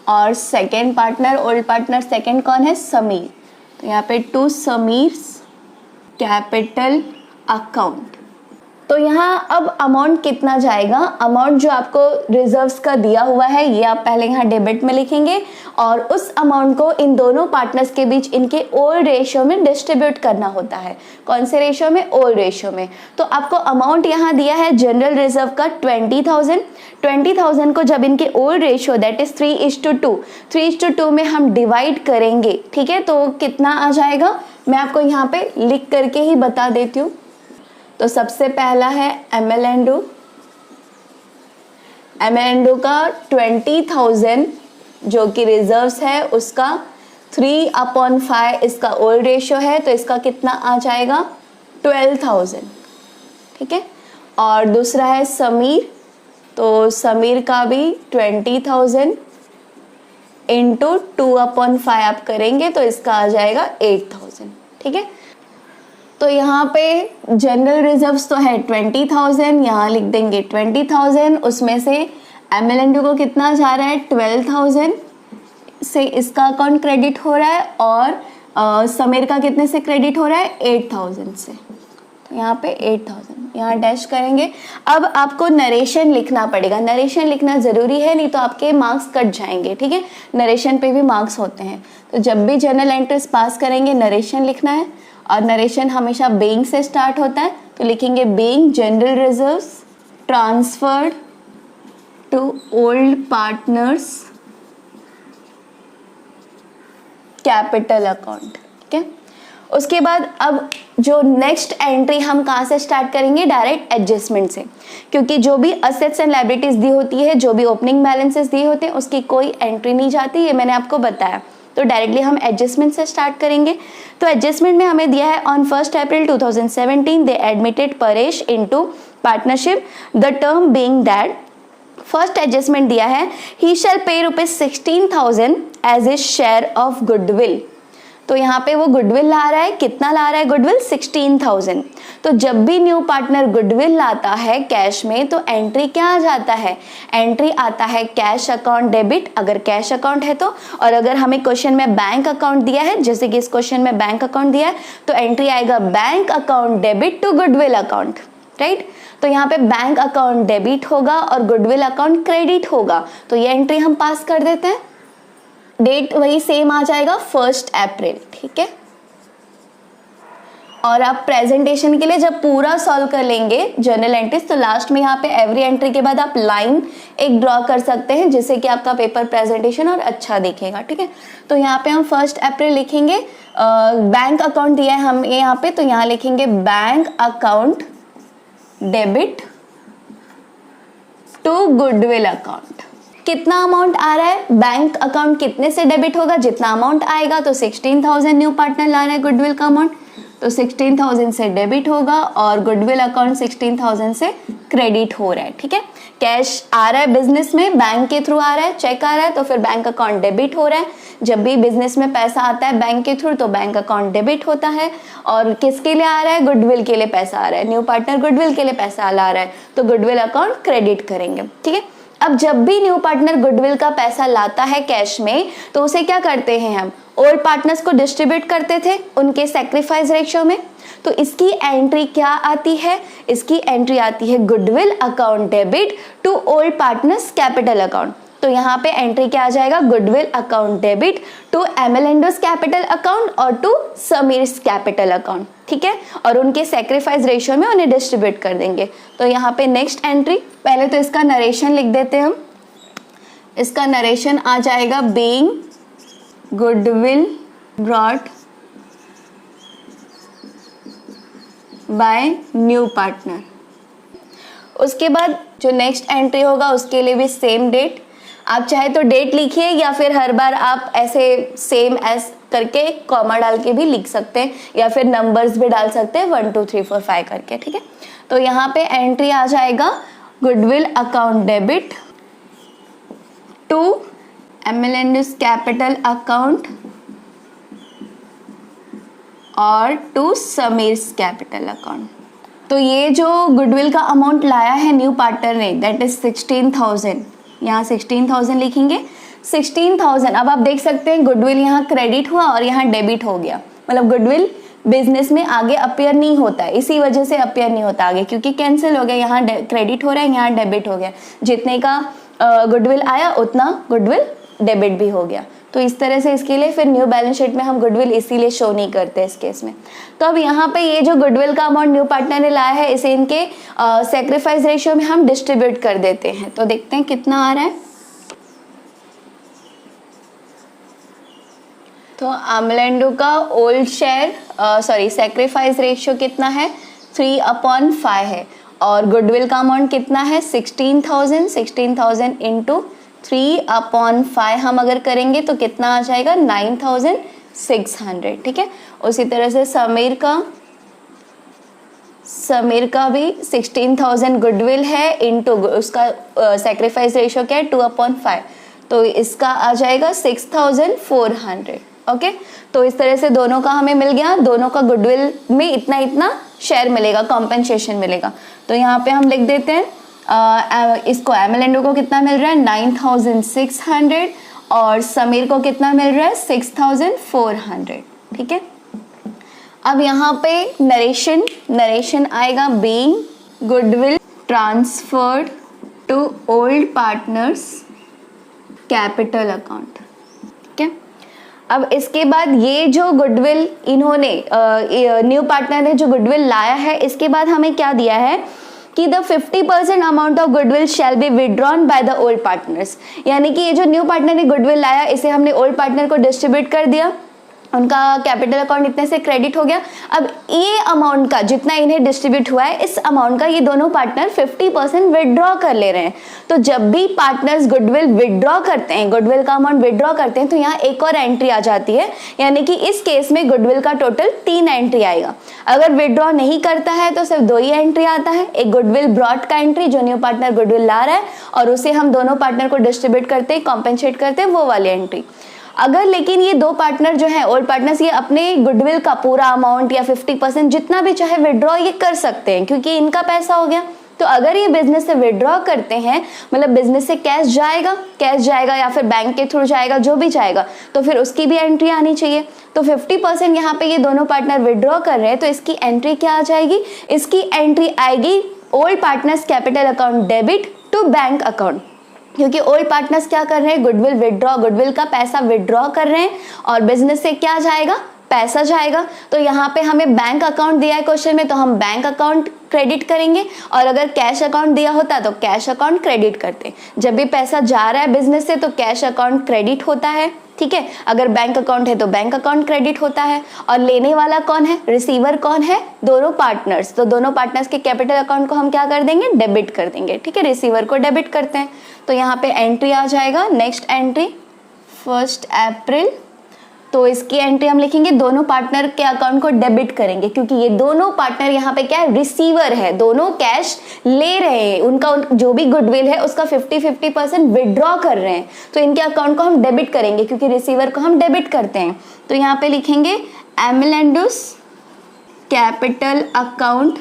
और second partner, old partner second कौन है, समीर, तो यहाँ पे टू समीर्स कैपिटल अकाउंट। तो यहाँ अब अमाउंट कितना जाएगा, अमाउंट जो आपको रिजर्व्स का दिया हुआ है ये आप पहले यहाँ डेबिट में लिखेंगे और उस अमाउंट को इन दोनों पार्टनर्स के बीच इनके ओल्ड रेशियो में डिस्ट्रीब्यूट करना होता है। कौन से रेशियो में, ओल्ड रेशियो में। तो आपको अमाउंट यहाँ दिया है जनरल रिजर्व का 20,000, 20,000 को जब इनके ओल्ड रेशियो दैट इज 3:2 में हम डिवाइड करेंगे, ठीक है, तो कितना आ जाएगा मैं आपको यहाँ पे लिख करके ही बता देती हूँ। तो सबसे पहला है ML&O का 20,000 जो कि रिजर्व्स है उसका 3/5 इसका ओल्ड रेशियो है, तो इसका कितना आ जाएगा 12,000, ठीक है। और दूसरा है समीर, तो समीर का भी 20,000 इंटू 2/5 आप करेंगे तो इसका आ जाएगा 8,000, ठीक है। तो यहाँ पे जनरल रिजर्व्स तो है 20,000, यहाँ लिख देंगे 20,000, उसमें से ML&O को कितना जा रहा है 12,000 से इसका अकाउंट क्रेडिट हो रहा है और समीर का कितने से क्रेडिट हो रहा है 8,000 से, तो यहाँ पे 8,000 यहाँ डैश करेंगे। अब आपको नरेशन लिखना पड़ेगा, नरेशन लिखना ज़रूरी है नहीं तो आपके मार्क्स कट जाएंगे, ठीक है, नरेशन पे भी मार्क्स होते हैं। तो जब भी जर्नल एंट्रीज पास करेंगे नरेशन लिखना है और नरेशन हमेशा बीइंग से स्टार्ट होता है, तो लिखेंगे being general reserves transferred to old partners capital account, ठीक है। उसके बाद अब जो नेक्स्ट एंट्री हम कहाँ से स्टार्ट करेंगे, डायरेक्ट एडजस्टमेंट से, क्योंकि जो भी असेट्स एंड लायबिलिटीज दी होती है, जो भी ओपनिंग बैलेंसेस दिए होते हैं उसकी कोई एंट्री नहीं जाती, ये मैंने आपको बताया। तो डायरेक्टली हम एडजस्टमेंट से स्टार्ट करेंगे। तो एडजस्टमेंट में हमें दिया है on 1 April 2017 they admitted Paresh into partnership, the term being that first adjustment दिया है he shall pay ₹16,000 as is share of goodwill. तो यहाँ पे वो गुडविल ला रहा है, कितना ला रहा है गुडविल 16,000। तो जब भी न्यू पार्टनर गुडविल लाता है कैश में तो एंट्री क्या आ जाता है, एंट्री आता है कैश अकाउंट डेबिट अगर कैश अकाउंट है तो, और अगर हमें क्वेश्चन में बैंक अकाउंट दिया है, जैसे कि इस क्वेश्चन में बैंक अकाउंट दिया है, तो एंट्री आएगा bank account debit to goodwill account, right. तो यहाँ पे बैंक अकाउंट डेबिट होगा और गुडविल अकाउंट क्रेडिट होगा, तो ये एंट्री हम पास कर देते हैं। डेट वही सेम आ जाएगा 1 अप्रैल, ठीक है। और आप प्रेजेंटेशन के लिए जब पूरा सॉल्व कर लेंगे जर्नल एंट्रीज, तो लास्ट में यहाँ पे एवरी एंट्री के बाद आप लाइन एक ड्रॉ कर सकते हैं जिससे कि आपका पेपर प्रेजेंटेशन और अच्छा दिखेगा, ठीक है। तो यहाँ पे हम 1 अप्रैल लिखेंगे, बैंक अकाउंट दिया है हम यहाँ पे, तो यहाँ लिखेंगे bank account debit to goodwill account. कितना अमाउंट आ रहा है, बैंक अकाउंट कितने से डेबिट होगा, जितना अमाउंट आएगा, तो 16,000 न्यू पार्टनर ला रहा है गुडविल का अमाउंट, तो 16,000 से डेबिट होगा और गुडविल अकाउंट 16,000 से क्रेडिट हो रहा है, ठीक है। कैश आ रहा है बिजनेस में, बैंक के थ्रू आ रहा है, चेक आ रहा है, तो फिर बैंक अकाउंट डेबिट हो रहा है। जब भी बिजनेस में पैसा आता है बैंक के थ्रू तो बैंक अकाउंट डेबिट होता है। और किसके लिए आ रहा है, गुडविल के लिए पैसा आ रहा है, न्यू पार्टनर गुडविल के लिए पैसा ला रहा है, तो गुडविल अकाउंट क्रेडिट करेंगे, ठीक है। अब जब भी न्यू पार्टनर गुडविल का पैसा लाता है कैश में, तो उसे क्या करते हैं हम, ओल्ड पार्टनर्स को डिस्ट्रीब्यूट करते थे उनके सैक्रिफाइस रेशियो में। तो इसकी एंट्री क्या आती है, इसकी एंट्री आती है goodwill account debit to old partners capital account. तो यहाँ पे एंट्री क्या आ जाएगा, goodwill account debit to ML&O's capital account और टू समीर्स कैपिटल अकाउंट, ठीक है। और उनके सैक्रिफाइस रेशियो में उन्हें डिस्ट्रीब्यूट कर देंगे। तो यहाँ पे नेक्स्ट एंट्री, पहले तो इसका नरेशन लिख देते हैं हम। इसका नरेशन आ जाएगा being goodwill brought by new partner. उसके बाद जो नेक्स्ट एंट्री होगा उसके लिए भी सेम डेट, आप चाहे तो डेट लिखिए या फिर हर बार आप ऐसे सेम एस करके कॉमा डाल के भी लिख सकते हैं या फिर नंबर्स भी डाल सकते हैं 1 2 3 4 5 करके, ठीक है। तो यहाँ पे एंट्री आ जाएगा goodwill account debit to ML&O's capital account और टू समीर्स कैपिटल अकाउंट। तो ये जो गुडविल का अमाउंट लाया है न्यू पार्टनर ने दैट इज 16,000, यहाँ 16,000 लिखेंगे। 16,000। अब आप देख सकते हैं गुडविल यहाँ क्रेडिट हुआ और यहाँ डेबिट हो गया, मतलब गुडविल बिजनेस में आगे अपीयर नहीं होता है, इसी वजह से अपीयर नहीं होता आगे, क्योंकि कैंसिल हो गया, यहाँ क्रेडिट हो रहा है, यहाँ डेबिट हो गया, जितने का गुडविल आया उतना गुडविल डेबिट भी हो गया। तो इस तरह से इसके लिए फिर न्यू बैलेंस शीट में हम गुडविल इसीलिए शो नहीं करते इस केस में। तो अब यहाँ पे ये जो गुडविल का अमाउंट न्यू पार्टनर ने लाया है इसे इनके सैक्रिफाइस रेशियो में हम डिस्ट्रीब्यूट कर देते हैं। तो देखते हैं कितना आ रहा है। तो अमलेंडो का ओल्ड शेयर सैक्रिफाइस रेशियो कितना है, 3/5 है, और गुडविल का अमाउंट कितना है 16,000 इंटू 3/5 हम अगर करेंगे तो कितना आ जाएगा 9,600। ठीक है, उसी तरह से समीर का भी 16,000 गुडविल है इंटू उसका सैक्रिफाइस रेशियो क्या है 2/5, तो इसका आ जाएगा 6,400। ओके, तो इस तरह से दोनों का हमें मिल गया, दोनों का गुडविल में इतना इतना शेयर मिलेगा, कॉम्पेंसेशन मिलेगा। तो यहाँ पे हम लिख देते हैं इसको एमलेंडो को कितना मिल रहा है 9,600 और समीर को कितना मिल रहा है 6,400। ठीक है, अब यहाँ पे नरेशन आएगा, being goodwill transferred to old partners capital account. ठीक है, अब इसके बाद ये जो गुडविल इन्होंने न्यू पार्टनर ने जो गुडविल लाया है, इसके बाद हमें क्या दिया है कि the 50% amount of goodwill shall be withdrawn by the old partners, यानी कि ये जो न्यू पार्टनर ने गुडविल लाया इसे हमने ओल्ड पार्टनर को डिस्ट्रीब्यूट कर दिया, उनका कैपिटल अकाउंट इतने से क्रेडिट हो गया। अब ये अमाउंट का जितना इन्हें डिस्ट्रीब्यूट हुआ है, इस अमाउंट का ये दोनों पार्टनर 50% विड्रॉ कर ले रहे हैं। तो जब भी पार्टनर्स गुडविल विड्रॉ करते हैं, गुडविल का अमाउंट विड्रॉ करते हैं, तो यहाँ एक और एंट्री आ जाती है, यानी कि इस केस में गुडविल का टोटल 3 एंट्री आएगा। अगर विड्रॉ नहीं करता है तो सिर्फ 2 ही एंट्री आता है, एक गुडविल ब्रॉट का एंट्री जो न्यू पार्टनर गुडविल ला रहा है और उसे हम दोनों पार्टनर को डिस्ट्रीब्यूट करते हैं, कॉम्पेंसेट करते हैं, वो वाली एंट्री। अगर लेकिन ये 2 पार्टनर जो है ओल्ड पार्टनर्स, ये अपने गुडविल का पूरा अमाउंट या 50% जितना भी चाहे विड्रॉ ये कर सकते हैं, क्योंकि इनका पैसा हो गया। तो अगर ये बिजनेस से विड्रॉ करते हैं, मतलब बिजनेस से कैश जाएगा या फिर बैंक के थ्रू जाएगा, जो भी जाएगा, तो फिर उसकी भी एंट्री आनी चाहिए। तो 50% यहाँ पे ये दोनों पार्टनर विड्रॉ कर रहे हैं, तो इसकी एंट्री क्या आ जाएगी, इसकी एंट्री आएगी old partners capital account debit to bank account, क्योंकि ओल्ड पार्टनर्स क्या कर रहे हैं, गुडविल का पैसा विड्रॉ कर रहे हैं और बिजनेस से क्या जाएगा, पैसा जाएगा। तो यहाँ पे हमें बैंक अकाउंट दिया है क्वेश्चन में, तो हम बैंक अकाउंट क्रेडिट करेंगे, और अगर कैश अकाउंट दिया होता तो कैश अकाउंट क्रेडिट करते। जब भी पैसा जा रहा है बिजनेस से तो कैश अकाउंट क्रेडिट होता है। ठीक है, अगर बैंक अकाउंट है तो बैंक अकाउंट क्रेडिट होता है। और लेने वाला कौन है, रिसीवर कौन है, दोनों पार्टनर्स। तो दोनों पार्टनर्स के कैपिटल अकाउंट को हम क्या कर देंगे, डेबिट कर देंगे। ठीक है, रिसीवर को डेबिट करते हैं। तो यहाँ पे एंट्री आ जाएगा, नेक्स्ट एंट्री 1 अप्रैल, तो इसकी एंट्री हम लिखेंगे, दोनों पार्टनर के अकाउंट को डेबिट करेंगे, क्योंकि ये दोनों पार्टनर यहाँ पे क्या है, रिसीवर है, दोनों कैश ले रहे हैं, उनका जो भी गुडविल है उसका 50% विड्रॉ कर रहे हैं, तो इनके अकाउंट को हम डेबिट करेंगे, क्योंकि रिसीवर को हम डेबिट करते हैं। तो यहाँ पे लिखेंगे एमलेंडोस कैपिटल अकाउंट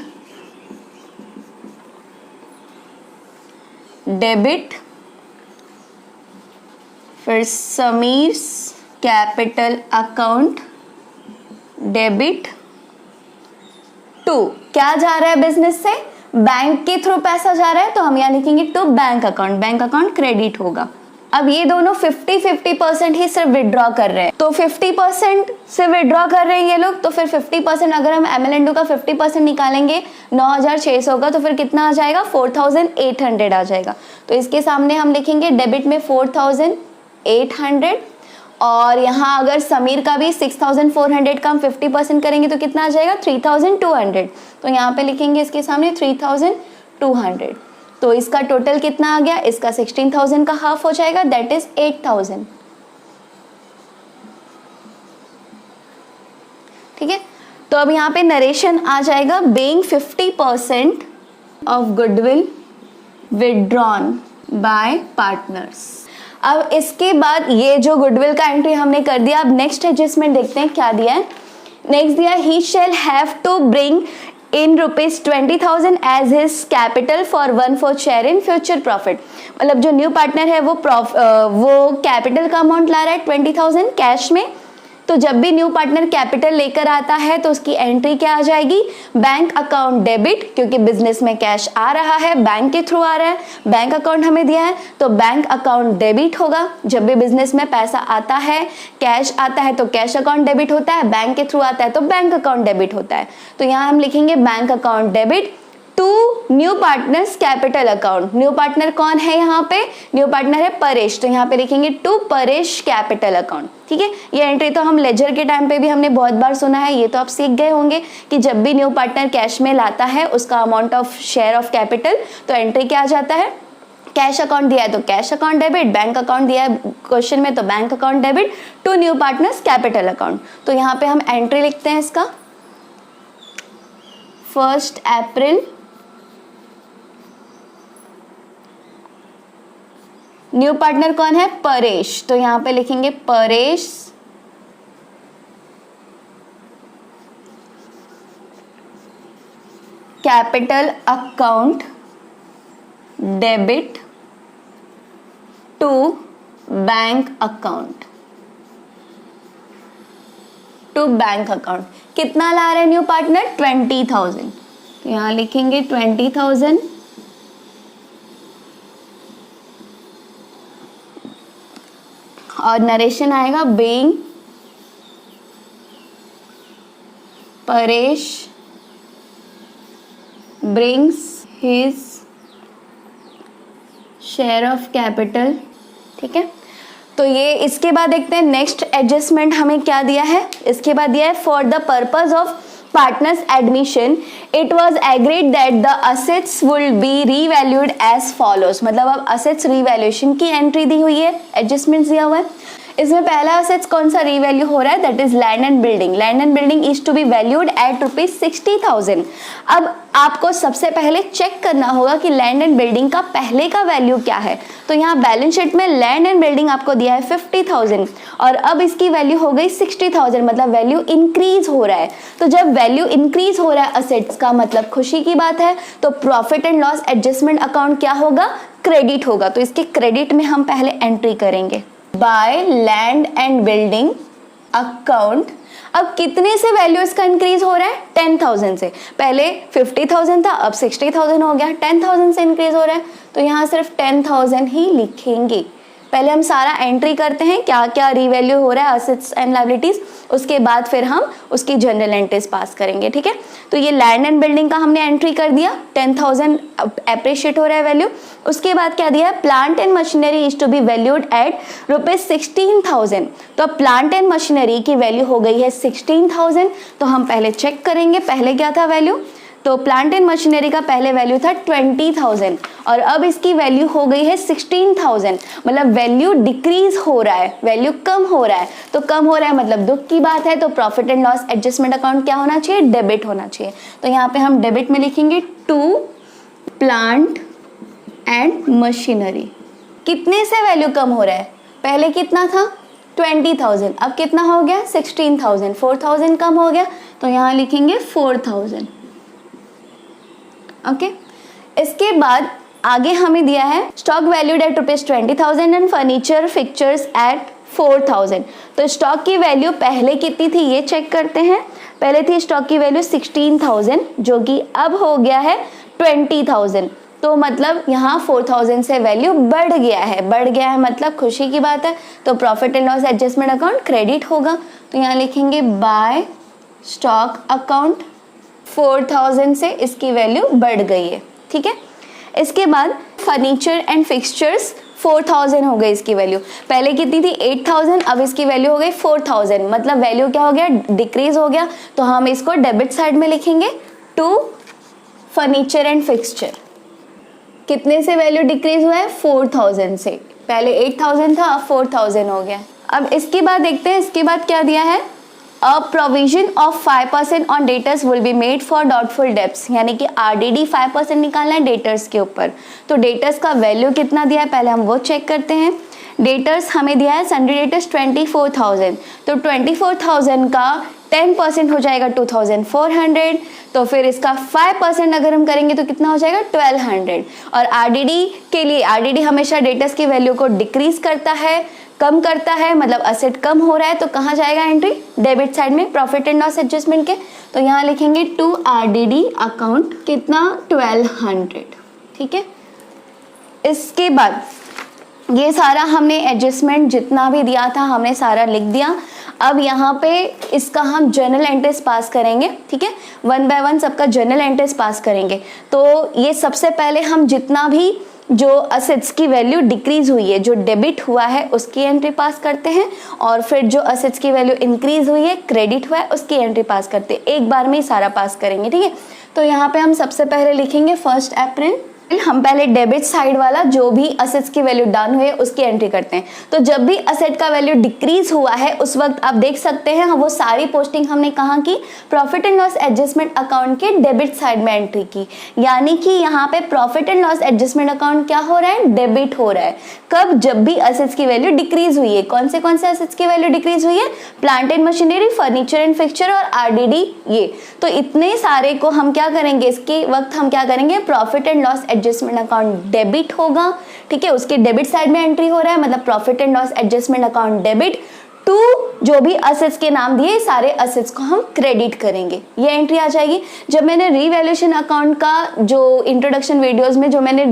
डेबिट, फिर Sameers capital account debit to, क्या जा रहा है बिजनेस से, बैंक के थ्रू पैसा जा रहा है, तो हम यहाँ लिखेंगे टू बैंक अकाउंट क्रेडिट होगा। अब ये दोनों 50% ही सिर्फ विड्रॉ कर रहे हैं, तो 50% से विड्रॉ कर रहे हैं ये लोग, तो फिर 50% अगर हम एमएलएनडू का 50% निकालेंगे 9,600 का, तो फिर कितना आ जाएगा, 4,800 आ जाएगा। तो इसके सामने हम लिखेंगे डेबिट में 4,800, और यहाँ अगर समीर का भी 6,400 का हम 50% करेंगे तो कितना आ जाएगा, 3,200। तो यहाँ पे लिखेंगे इसके सामने 3,200। तो इसका टोटल कितना आ गया, इसका 16,000 का हाफ हो जाएगा, दैट इज 8,000। ठीक है, तो अब यहाँ पे नरेशन आ जाएगा, being 50% of goodwill withdrawn bye partners. अब इसके बाद ये जो गुडविल का एंट्री हमने कर दिया, अब नेक्स्ट एडजस्टमेंट देखते हैं क्या दिया है। नेक्स्ट दिया, he shall have to bring in ₹20,000 as his capital for 1/4 share in future profit. मतलब जो न्यू पार्टनर है वो कैपिटल का अमाउंट ला रहा है 20,000 कैश में। तो जब भी न्यू पार्टनर कैपिटल लेकर आता है तो उसकी एंट्री क्या आ जाएगी, बैंक अकाउंट डेबिट, क्योंकि बिजनेस में कैश आ रहा है, बैंक के थ्रू आ रहा है, बैंक अकाउंट हमें दिया है तो बैंक अकाउंट डेबिट होगा। जब भी बिजनेस में पैसा आता है, कैश आता है तो कैश अकाउंट डेबिट होता है, बैंक के थ्रू आता है तो बैंक अकाउंट डेबिट होता है। तो यहाँ हम लिखेंगे bank account debit to new partners capital account. New partner कौन है यहाँ पे, न्यू पार्टनर है परेश, तो यहाँ पे लिखेंगे टू परेश कैपिटल अकाउंट। ठीक है, ये एंट्री तो हम लेजर के टाइम पे भी हमने बहुत बार सुना है, ये तो आप सीख गए होंगे कि जब भी न्यू पार्टनर कैश में लाता है उसका amount of share of capital, तो एंट्री क्या आ जाता है, कैश अकाउंट दिया है तो cash account debit, bank account दिया है क्वेश्चन में तो bank account debit to new partners capital account. तो यहाँ पे हम एंट्री लिखते हैं इसका 1 अप्रैल, न्यू पार्टनर कौन है, परेश, तो यहां पे लिखेंगे Paresh capital account debit to bank account, to bank account. कितना ला रहे हैं न्यू पार्टनर, 20,000, तो यहां लिखेंगे 20,000 और नरेशन आएगा being Paresh brings his share of capital. ठीक है, तो ये इसके बाद देखते हैं नेक्स्ट एडजस्टमेंट हमें क्या दिया है। इसके बाद दिया है for the purpose of partners admission it was agreed that the assets will be revalued as follows। मतलब अब assets revaluation की एंट्री दी हुई है, एडजस्टमेंट दिया हुआ है। इसमें पहला असेट्स कौन सा रीवैल्यू हो रहा है, that is land and building. Land and building is to be valued at ₹60,000। अब आपको सबसे पहले चेक करना होगा कि लैंड एंड बिल्डिंग का पहले का वैल्यू क्या है। तो यहाँ बैलेंस शीट में लैंड एंड बिल्डिंग आपको दिया है 50,000 और अब इसकी वैल्यू हो गई 60,000, मतलब वैल्यू इंक्रीज हो रहा है। तो जब वैल्यू इंक्रीज हो रहा है असेट्स का मतलब खुशी की बात है, तो profit and loss adjustment account क्या होगा, क्रेडिट होगा। तो इसके क्रेडिट में हम पहले एंट्री करेंगे by land and building account. अब कितने से वैल्यू इसका इंक्रीज हो रहा है, 10,000 से। पहले 50,000 था, अब 60,000 हो गया, 10,000 से इंक्रीज हो रहा है। तो यहाँ सिर्फ 10,000 ही लिखेंगे। पहले हम सारा एंट्री करते हैं क्या क्या रिवैल्यू हो रहा है असेट्स एंड लायबिलिटीज, उसके बाद फिर हम उसकी जनरल एंट्रीज पास करेंगे। ठीक है, तो ये लैंड एंड बिल्डिंग का हमने एंट्री कर दिया, 10,000 एप्रिशिएट हो रहा है वैल्यू। उसके बाद क्या दिया है, plant and machinery is to be valued at ₹16,000। तो अब प्लांट एंड मशीनरी की वैल्यू हो गई है 16,000। तो हम पहले चेक करेंगे पहले क्या था वैल्यू। तो प्लांट एंड मशीनरी का पहले वैल्यू था 20,000 और अब इसकी वैल्यू हो गई है 16,000। मतलब वैल्यू डिक्रीज हो रहा है, वैल्यू कम हो रहा है। तो कम हो रहा है मतलब दुख की बात है। तो profit and loss adjustment account क्या होना चाहिए, डेबिट होना चाहिए। तो यहाँ पे हम डेबिट में लिखेंगे टू प्लांट एंड मशीनरी। कितने से वैल्यू कम हो रहा है, पहले कितना था 20,000, अब कितना हो गया 16,000, 4,000 कम हो गया। तो यहाँ लिखेंगे 4,000। ओके, इसके बाद आगे हमें दिया है stock valued at ₹20,000 and furniture fixtures at 4,000। तो स्टॉक की वैल्यू पहले कितनी थी ये चेक करते हैं। पहले थी स्टॉक की वैल्यू 16,000 जो कि अब हो गया है 20,000। तो मतलब यहाँ 4,000 से वैल्यू बढ़ गया है, बढ़ गया है मतलब खुशी की बात है। तो profit and loss adjustment account credit होगा। तो यहाँ लिखेंगे बाय स्टॉक अकाउंट 4,000 से इसकी वैल्यू बढ़ गई है। ठीक है, इसके बाद फर्नीचर एंड फिक्सचर्स 4,000 हो गई इसकी वैल्यू। पहले कितनी थी 8,000, अब इसकी वैल्यू हो गई 4,000। मतलब वैल्यू क्या हो गया, डिक्रीज हो गया। तो हम इसको डेबिट साइड में लिखेंगे टू फर्नीचर एंड फिक्सचर। कितने से वैल्यू डिक्रीज हुआ है, 4,000 से। पहले 8,000 था, अब 4,000 हो गया। अब इसके बाद देखते हैं इसके बाद क्या दिया है, a provision of 5% on debtors will be made for doubtful debts. यानी कि RDD 5% निकालना है डेटर्स के ऊपर। तो डेटर्स का वैल्यू कितना दिया है पहले हम वो चेक करते हैं। डेटर्स हमें दिया है सन्ड्री डेटर्स 24,000। तो 24,000 का 10% हो जाएगा 2400, तो फिर इसका 5% अगर हम करेंगे तो कितना हो जाएगा 1200। और आरडीडी के लिए, आरडीडी हमेशा डेटर्स की वैल्यू को डिक्रीज करता है, कम करता है, मतलब असेट कम हो रहा है, तो कहाँ जाएगा एंट्री, डेबिट साइड में प्रॉफिट एंड लॉस एडजस्टमेंट के। तो यहाँ लिखेंगे टू आरडीडी अकाउंट कितना 1200, ठीक है। इसके बाद ये सारा हमने एडजस्टमेंट जितना भी दिया था हमने सारा लिख दिया। अब यहाँ पे इसका हम जर्नल एंट्रीज पास करेंगे, ठीक है, 1 बाय 1 सबका जर्नल एंट्रीज पास करेंगे। तो ये सबसे पहले हम जितना भी जो असेट्स की वैल्यू डिक्रीज हुई है, जो डेबिट हुआ है, उसकी एंट्री पास करते हैं, और फिर जो असेट्स की वैल्यू इंक्रीज हुई है, क्रेडिट हुआ है, उसकी एंट्री पास करते हैं। एक बार में ही सारा पास करेंगे, ठीक है। तो यहाँ पे हम सबसे पहले लिखेंगे 1 अप्रैल। हम पहले डेबिट साइड वाला जो भी असेट्स की वैल्यू डाउन हुई है उसकी एंट्री करते हैं। तो जब भी असेट का वैल्यू डिक्रीज हुआ है उस वक्त आप देख सकते हैं वो सारी पोस्टिंग हमने कहाँ की, profit and loss adjustment account के डेबिट साइड में एंट्री की। यानी कि यहाँ पे profit and loss adjustment account क्या हो रहा है, डेबिट हो रहा है। कब, जब भी असेट्स की वैल्यू डिक्रीज हुई है। कौन से असेट्स की वैल्यू डिक्रीज हुई है, plant and machinery, furniture and fixture और आरडीडी। ये तो इतने सारे को हम क्या करेंगे, इसके वक्त हम क्या करेंगे, profit and loss adjustment account debit होगा, ठीक है, उसके डेबिट साइड में एंट्री हो रहा है, मतलब profit and loss adjustment account debit to जो भी असेट्स के नाम दिए सारे असेट्स को हम क्रेडिट करेंगे, ये एंट्री आ जाएगी। जब मैंने रीवैल्यूएशन अकाउंट का जो इंट्रोडक्शन वीडियोस में जो मैंने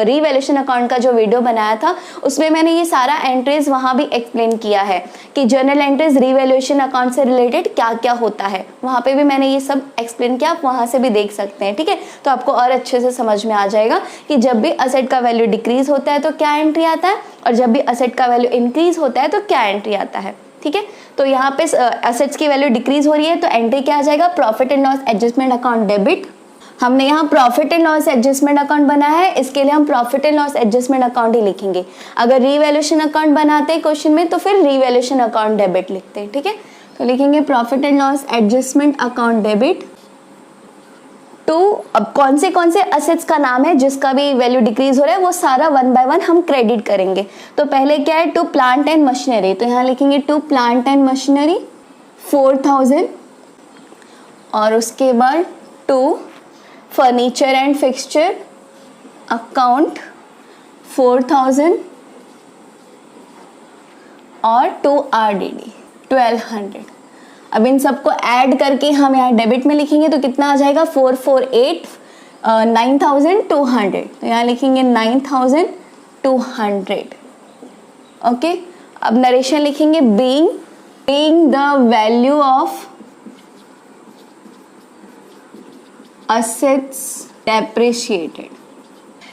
रीवैल्यूएशन अकाउंट का जो वीडियो बनाया था उसमें मैंने ये सारा एंट्रीज वहां भी एक्सप्लेन किया है कि जर्नल एंट्रीज रीवैल्यूएशन अकाउंट से रिलेटेड क्या क्या होता है, वहां पे भी मैंने ये सब एक्सप्लेन किया, आप वहां से भी देख सकते हैं, ठीक है। तो आपको और अच्छे से समझ में आ जाएगा कि जब भी असेट का वैल्यू डिक्रीज होता है तो क्या एंट्री आता है, और जब भी असेट का वैल्यू इंक्रीज होता है तो क्या एंट्री आता है, ठीक है। तो यहाँ पे असेट्स की वैल्यू डिक्रीज हो रही है तो एंट्री क्या आ जाएगा, profit and loss adjustment account debit. हमने यहाँ profit and loss adjustment account बनाया है, इसके लिए हम profit and loss adjustment account ही लिखेंगे। अगर रीवैल्यूएशन अकाउंट बनाते हैं क्वेश्चन में तो फिर रीवैल्यूएशन अकाउंट डेबिट लिखते हैं, ठीक है। तो लिखेंगे profit and loss adjustment account debit to, अब कौन से असेट्स का नाम है जिसका भी वैल्यू डिक्रीज हो रहा है वो सारा 1 बाय 1 हम क्रेडिट करेंगे। तो पहले क्या है, टू प्लांट एंड मशीनरी, तो यहाँ लिखेंगे टू प्लांट एंड मशीनरी 4000, और उसके बाद to furniture and fixture account 4000, और टू आरडीडी 1200। अब इन सबको ऐड करके हम यहाँ डेबिट में लिखेंगे तो कितना आ जाएगा 448 9200, तो यहाँ लिखेंगे 9200, ओके। अब नरेशन लिखेंगे being the value of assets depreciated.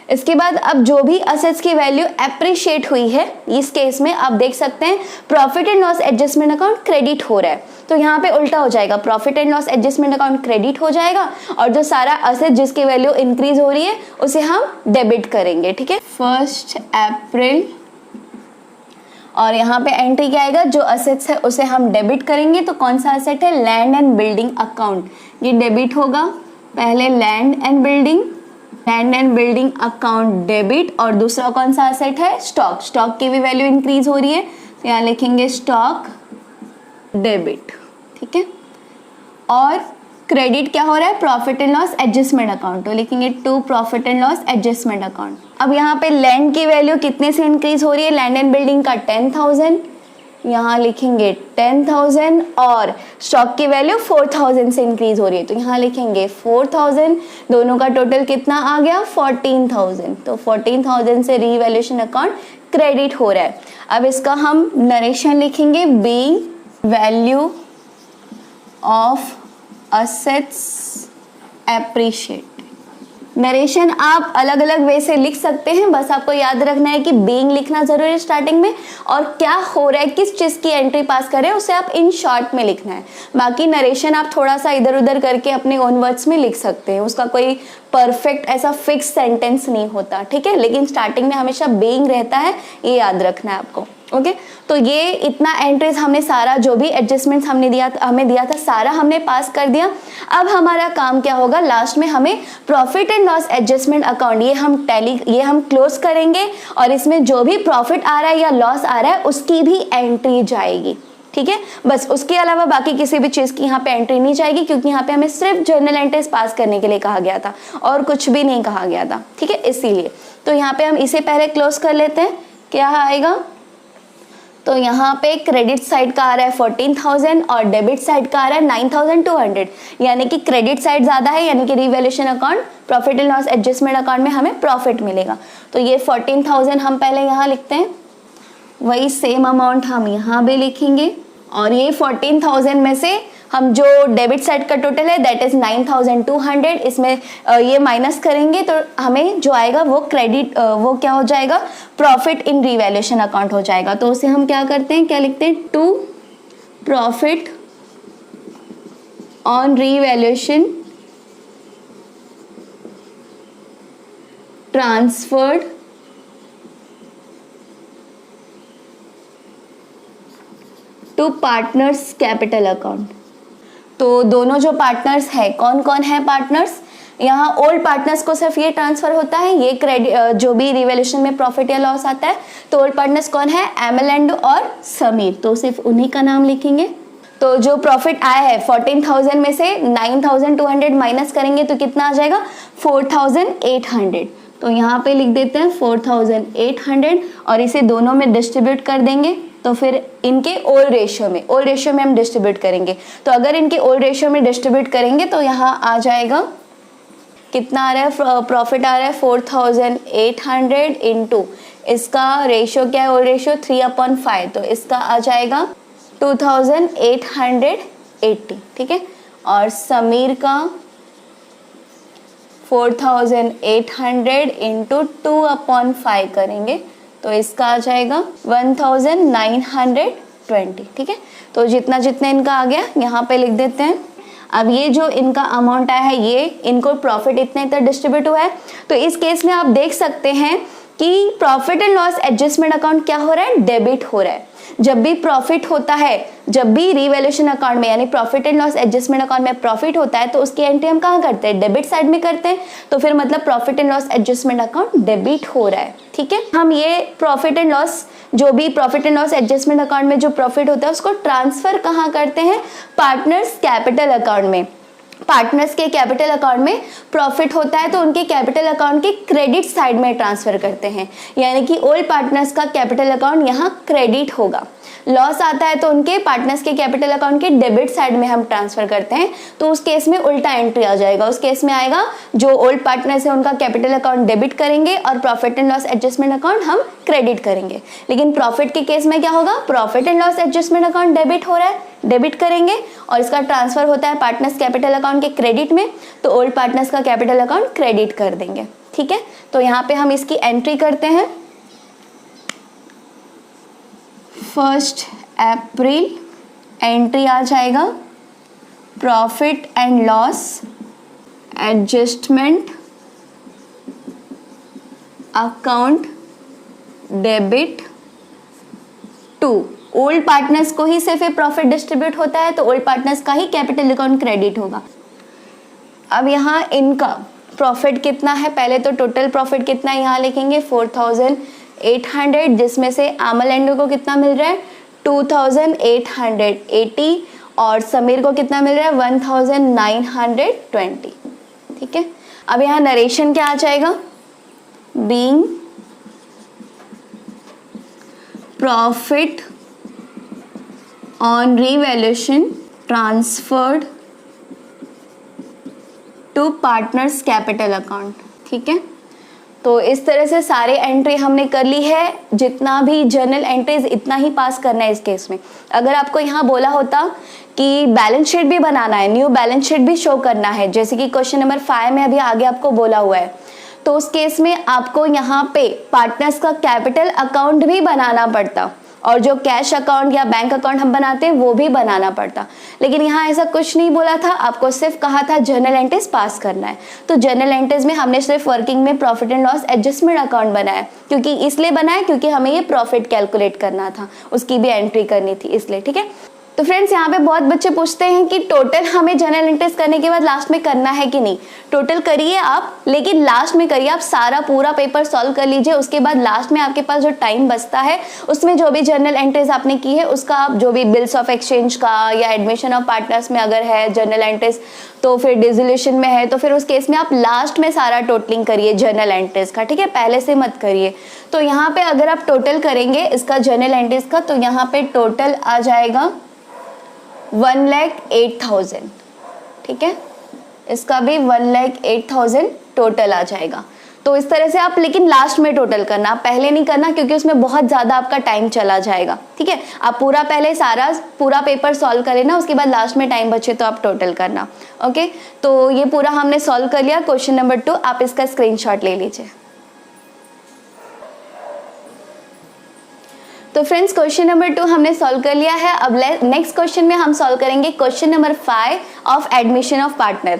इसके बाद अब जो भी असेट्स की वैल्यू एप्रिशिएट हुई है इस केस में आप देख सकते हैं profit and loss adjustment account credit हो रहा है, तो यहाँ पे उल्टा हो जाएगा, profit and loss adjustment account credit हो जाएगा और जो सारा असेट जिसकी वैल्यू इंक्रीज हो रही है उसे हम डेबिट करेंगे, ठीक है। 1 अप्रैल, और यहाँ पे एंट्री क्या आएगा, जो असेट्स है उसे हम डेबिट करेंगे। तो कौन सा असेट है, लैंड एंड बिल्डिंग अकाउंट, ये डेबिट होगा। पहले land and building account debit, और दूसरा कौन सा असेट है, स्टॉक की भी वैल्यू इंक्रीज हो रही है तो यहाँ लिखेंगे स्टॉक डेबिट, ठीक है। और क्रेडिट क्या हो रहा है, profit and loss adjustment account, तो लिखेंगे to profit and loss adjustment account. अब यहाँ पे लैंड की वैल्यू कितने से इंक्रीज हो रही है, लैंड एंड बिल्डिंग का 10,000, यहाँ लिखेंगे 10,000, और स्टॉक की वैल्यू 4,000 से इंक्रीज हो रही है तो यहाँ लिखेंगे 4,000, दोनों का टोटल कितना आ गया 14,000, तो 14,000 से रीवैल्यूएशन अकाउंट क्रेडिट हो रहा है। अब इसका हम नरेशन लिखेंगे being value of assets appreciate. Narration आप अलग अलग वे से लिख सकते हैं, बस आपको याद रखना है कि बीइंग लिखना जरूरी है स्टार्टिंग में, और क्या हो रहा है, किस चीज की एंट्री पास कर रहे हैं उसे आप इन शॉर्ट में लिखना है। बाकी नरेशन आप थोड़ा सा इधर उधर करके अपने ओन वर्ड्स में लिख सकते हैं, उसका कोई परफेक्ट ऐसा फिक्स सेंटेंस नहीं होता, ठीक है। लेकिन स्टार्टिंग में हमेशा बीइंग रहता है, ये याद रखना है आपको, ओके। तो ये इतना एंट्रीज हमने सारा जो भी एडजस्टमेंट्स हमें दिया था सारा हमने पास कर दिया। अब हमारा काम क्या होगा, लास्ट में हमें profit and loss adjustment account ये हम क्लोज करेंगे, और इसमें जो भी प्रॉफिट आ रहा है या लॉस आ रहा है उसकी भी एंट्री जाएगी, ठीक है, बस उसके अलावा बाकी किसी भी चीज़ की यहाँ पे एंट्री नहीं जाएगी, क्योंकि यहाँ पे हमें सिर्फ जर्नल एंट्रीज पास करने के लिए कहा गया था और कुछ भी नहीं कहा गया था, ठीक है, इसीलिए। तो यहाँ पे हम इसे पहले क्लोज कर लेते हैं। क्या आएगा, तो यहाँ पे क्रेडिट साइड का आ रहा है 14,000 और डेबिट साइड का आ रहा है 9,200, यानी कि क्रेडिट साइड ज़्यादा है, यानी कि revaluation account, profit and loss adjustment account में हमें प्रॉफिट मिलेगा। तो ये 14,000 हम पहले यहाँ लिखते हैं, वही सेम अमाउंट हम यहाँ भी लिखेंगे, और ये 14,000 में से हम जो डेबिट साइड का टोटल है दैट इज 9,200, इसमें ये माइनस करेंगे तो हमें जो आएगा वो क्रेडिट, वो क्या हो जाएगा, प्रॉफिट इन रिवैल्यूएशन अकाउंट हो जाएगा। तो उसे हम क्या करते हैं, क्या लिखते हैं, to profit on revaluation transferred to partners capital account. तो दोनों जो पार्टनर्स है, कौन कौन है पार्टनर्स, यहाँ ओल्ड पार्टनर्स को सिर्फ ये ट्रांसफर होता है, ये क्रेडिट जो भी रिवैल्यूएशन में प्रॉफिट या लॉस आता है, तो ओल्ड पार्टनर्स कौन है, एमएल और समीर, तो सिर्फ उन्हीं का नाम लिखेंगे। तो जो प्रॉफिट आया है 14,000 में से 9,200 माइनस करेंगे तो कितना आ जाएगा, 4,800। तो यहाँ पे लिख देते हैं 4,800 और इसे दोनों में डिस्ट्रीब्यूट कर देंगे। तो फिर इनके ओल्ड रेशियो में हम डिस्ट्रीब्यूट करेंगे। तो अगर इनके ओल्ड रेशियो में डिस्ट्रीब्यूट करेंगे तो यहाँ आ जाएगा, कितना आ रहा है, प्रॉफिट आ रहा है 4,800 इंटू इसका रेशियो क्या है, ओल्ड रेशियो 3/5, तो इसका आ जाएगा 2,880, ठीक है। और समीर का 4,800 इंटू 2/5 करेंगे तो इसका आ जाएगा 1,920, ठीक है। तो जितना जितना इनका आ गया यहाँ पे लिख देते हैं। अब ये जो इनका अमाउंट आया है, ये इनको प्रॉफिट इतना इतना डिस्ट्रीब्यूट हुआ है, तो इस केस में आप देख सकते हैं कि profit and loss adjustment account क्या हो रहा है, डेबिट हो रहा है। जब भी प्रॉफिट होता है, जब भी रिवैल्यूएशन अकाउंट में यानी profit and loss adjustment account में प्रॉफिट होता है तो उसकी एंट्री हम कहाँ करते हैं, डेबिट साइड में करते हैं। तो फिर मतलब profit and loss adjustment account debit हो रहा है, ठीक है। हम ये प्रॉफिट एंड लॉस, जो भी profit and loss adjustment account में जो प्रॉफिट होता है उसको ट्रांसफर कहाँ करते हैं, पार्टनर्स कैपिटल अकाउंट में। पार्टनर्स के कैपिटल अकाउंट में प्रॉफिट होता है तो उनके कैपिटल अकाउंट के क्रेडिट साइड में ट्रांसफर करते हैं, यानी कि ओल्ड पार्टनर्स का कैपिटल अकाउंट यहाँ क्रेडिट होगा। लॉस आता है तो उनके पार्टनर्स के कैपिटल अकाउंट के डेबिट साइड में हम ट्रांसफर करते हैं, तो उस केस में उल्टा एंट्री आ जाएगा। उस केस में आएगा जो ओल्ड पार्टनर्स है उनका कैपिटल अकाउंट डेबिट करेंगे और profit and loss adjustment account हम क्रेडिट करेंगे। लेकिन प्रॉफिट के केस में क्या होगा, profit and loss adjustment account debit हो रहा है, डेबिट करेंगे और इसका ट्रांसफर होता है पार्टनर्स कैपिटल अकाउंट के क्रेडिट में, तो ओल्ड पार्टनर्स का कैपिटल अकाउंट क्रेडिट कर देंगे, ठीक है। तो यहाँ पे हम इसकी एंट्री करते हैं, 1 अप्रैल एंट्री आ जाएगा profit and loss adjustment account debit to old partners को ही सिर्फ प्रॉफिट डिस्ट्रीब्यूट होता है तो ओल्ड पार्टनर्स का ही कैपिटल अकाउंट क्रेडिट होगा। अब यहाँ इनका प्रॉफिट कितना है, पहले तो टोटल प्रॉफिट कितना है यहाँ लिखेंगे 4,800, जिसमें से आमल एंड को कितना मिल रहा है 2,880 और समीर को कितना मिल रहा है 1,920, ठीक है। अब यहाँ नरेशन क्या आ जाएगा, being profit on revaluation transferred to partners capital account, ठीक है। तो इस तरह से सारे एंट्री हमने कर ली है, जितना भी जर्नल एंट्रीज इतना ही पास करना है इस केस में। अगर आपको यहाँ बोला होता कि बैलेंस शीट भी बनाना है, न्यू बैलेंस शीट भी शो करना है, जैसे कि क्वेश्चन नंबर 5 में अभी आगे आपको बोला हुआ है, तो उस केस में आपको यहाँ पे पार्टनर्स का कैपिटल अकाउंट भी बनाना पड़ता और जो कैश अकाउंट या बैंक अकाउंट हम बनाते हैं वो भी बनाना पड़ता। लेकिन यहाँ ऐसा कुछ नहीं बोला था, आपको सिर्फ कहा था जर्नल एंट्रीज पास करना है। तो जर्नल एंट्रीज में हमने सिर्फ वर्किंग में profit and loss adjustment account बनाया, क्योंकि इसलिए बनाया क्योंकि हमें ये प्रॉफिट कैलकुलेट करना था, उसकी भी एंट्री करनी थी इसलिए, ठीक है। तो फ्रेंड्स यहाँ पे बहुत बच्चे पूछते हैं कि टोटल हमें जनरल इंटरेस्ट करने के बाद लास्ट में करना है कि नहीं। टोटल करिए आप, लेकिन लास्ट में करिए आप, सारा पूरा पेपर सॉल्व कर लीजिए। उसके बाद लास्ट में आपके पास जो टाइम बचता है उसमें जो भी जनरल एंट्रीज आपने की है उसका आप जो भी बिल्स ऑफ एक्सचेंज का या एडमिशन ऑफ पार्टनर्स में अगर है जनरल एंट्रीज, तो फिर डिसोल्यूशन में है तो फिर उस केस में आप लास्ट में सारा टोटलिंग करिए जनरल एंट्रीज का, ठीक है, पहले से मत करिए। तो यहाँ पे अगर आप टोटल करेंगे इसका जनरल एंट्रीज का, तो यहाँ पे टोटल आ जाएगा 1,08,000, ठीक है, इसका भी 1,08,000 टोटल आ जाएगा। तो इस तरह से आप, लेकिन लास्ट में टोटल करना, आप पहले नहीं करना क्योंकि उसमें बहुत ज़्यादा आपका टाइम चला जाएगा, ठीक है। आप पूरा पहले सारा पूरा पेपर सॉल्व कर लेना, उसके बाद लास्ट में टाइम बचे तो आप टोटल करना। ओके, तो ये पूरा हमने सॉल्व कर लिया। क्वेश्चन नंबर 2 आप इसका स्क्रीनशॉट ले लीजिए। तो फ्रेंड्स क्वेश्चन नंबर 2 हमने सॉल्व कर लिया है। अब नेक्स्ट क्वेश्चन में हम सॉल्व करेंगे question number 5 of admission of partner.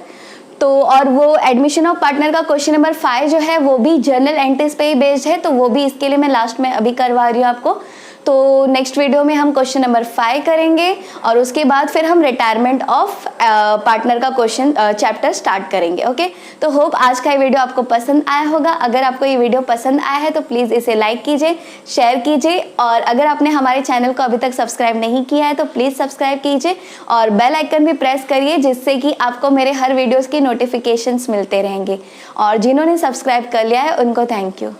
तो और वो एडमिशन ऑफ पार्टनर का क्वेश्चन नंबर 5 जो है वो भी जनरल एंट्रीज पे ही बेस्ड है, तो वो भी इसके लिए मैं लास्ट में अभी करवा रही हूँ आपको। तो नेक्स्ट वीडियो में हम क्वेश्चन नंबर 5 करेंगे और उसके बाद फिर हम रिटायरमेंट ऑफ पार्टनर का क्वेश्चन चैप्टर स्टार्ट करेंगे। ओके, तो होप आज का ये वीडियो आपको पसंद आया होगा। अगर आपको ये वीडियो पसंद आया है तो प्लीज़ इसे लाइक कीजिए, शेयर कीजिए, और अगर आपने हमारे चैनल को अभी तक सब्सक्राइब नहीं किया है तो प्लीज़ सब्सक्राइब कीजिए और बेल आइकन भी प्रेस करिए, जिससे कि आपको मेरे हर वीडियोज़ की नोटिफिकेशंस मिलते रहेंगे। और जिन्होंने सब्सक्राइब कर लिया है उनको थैंक यू।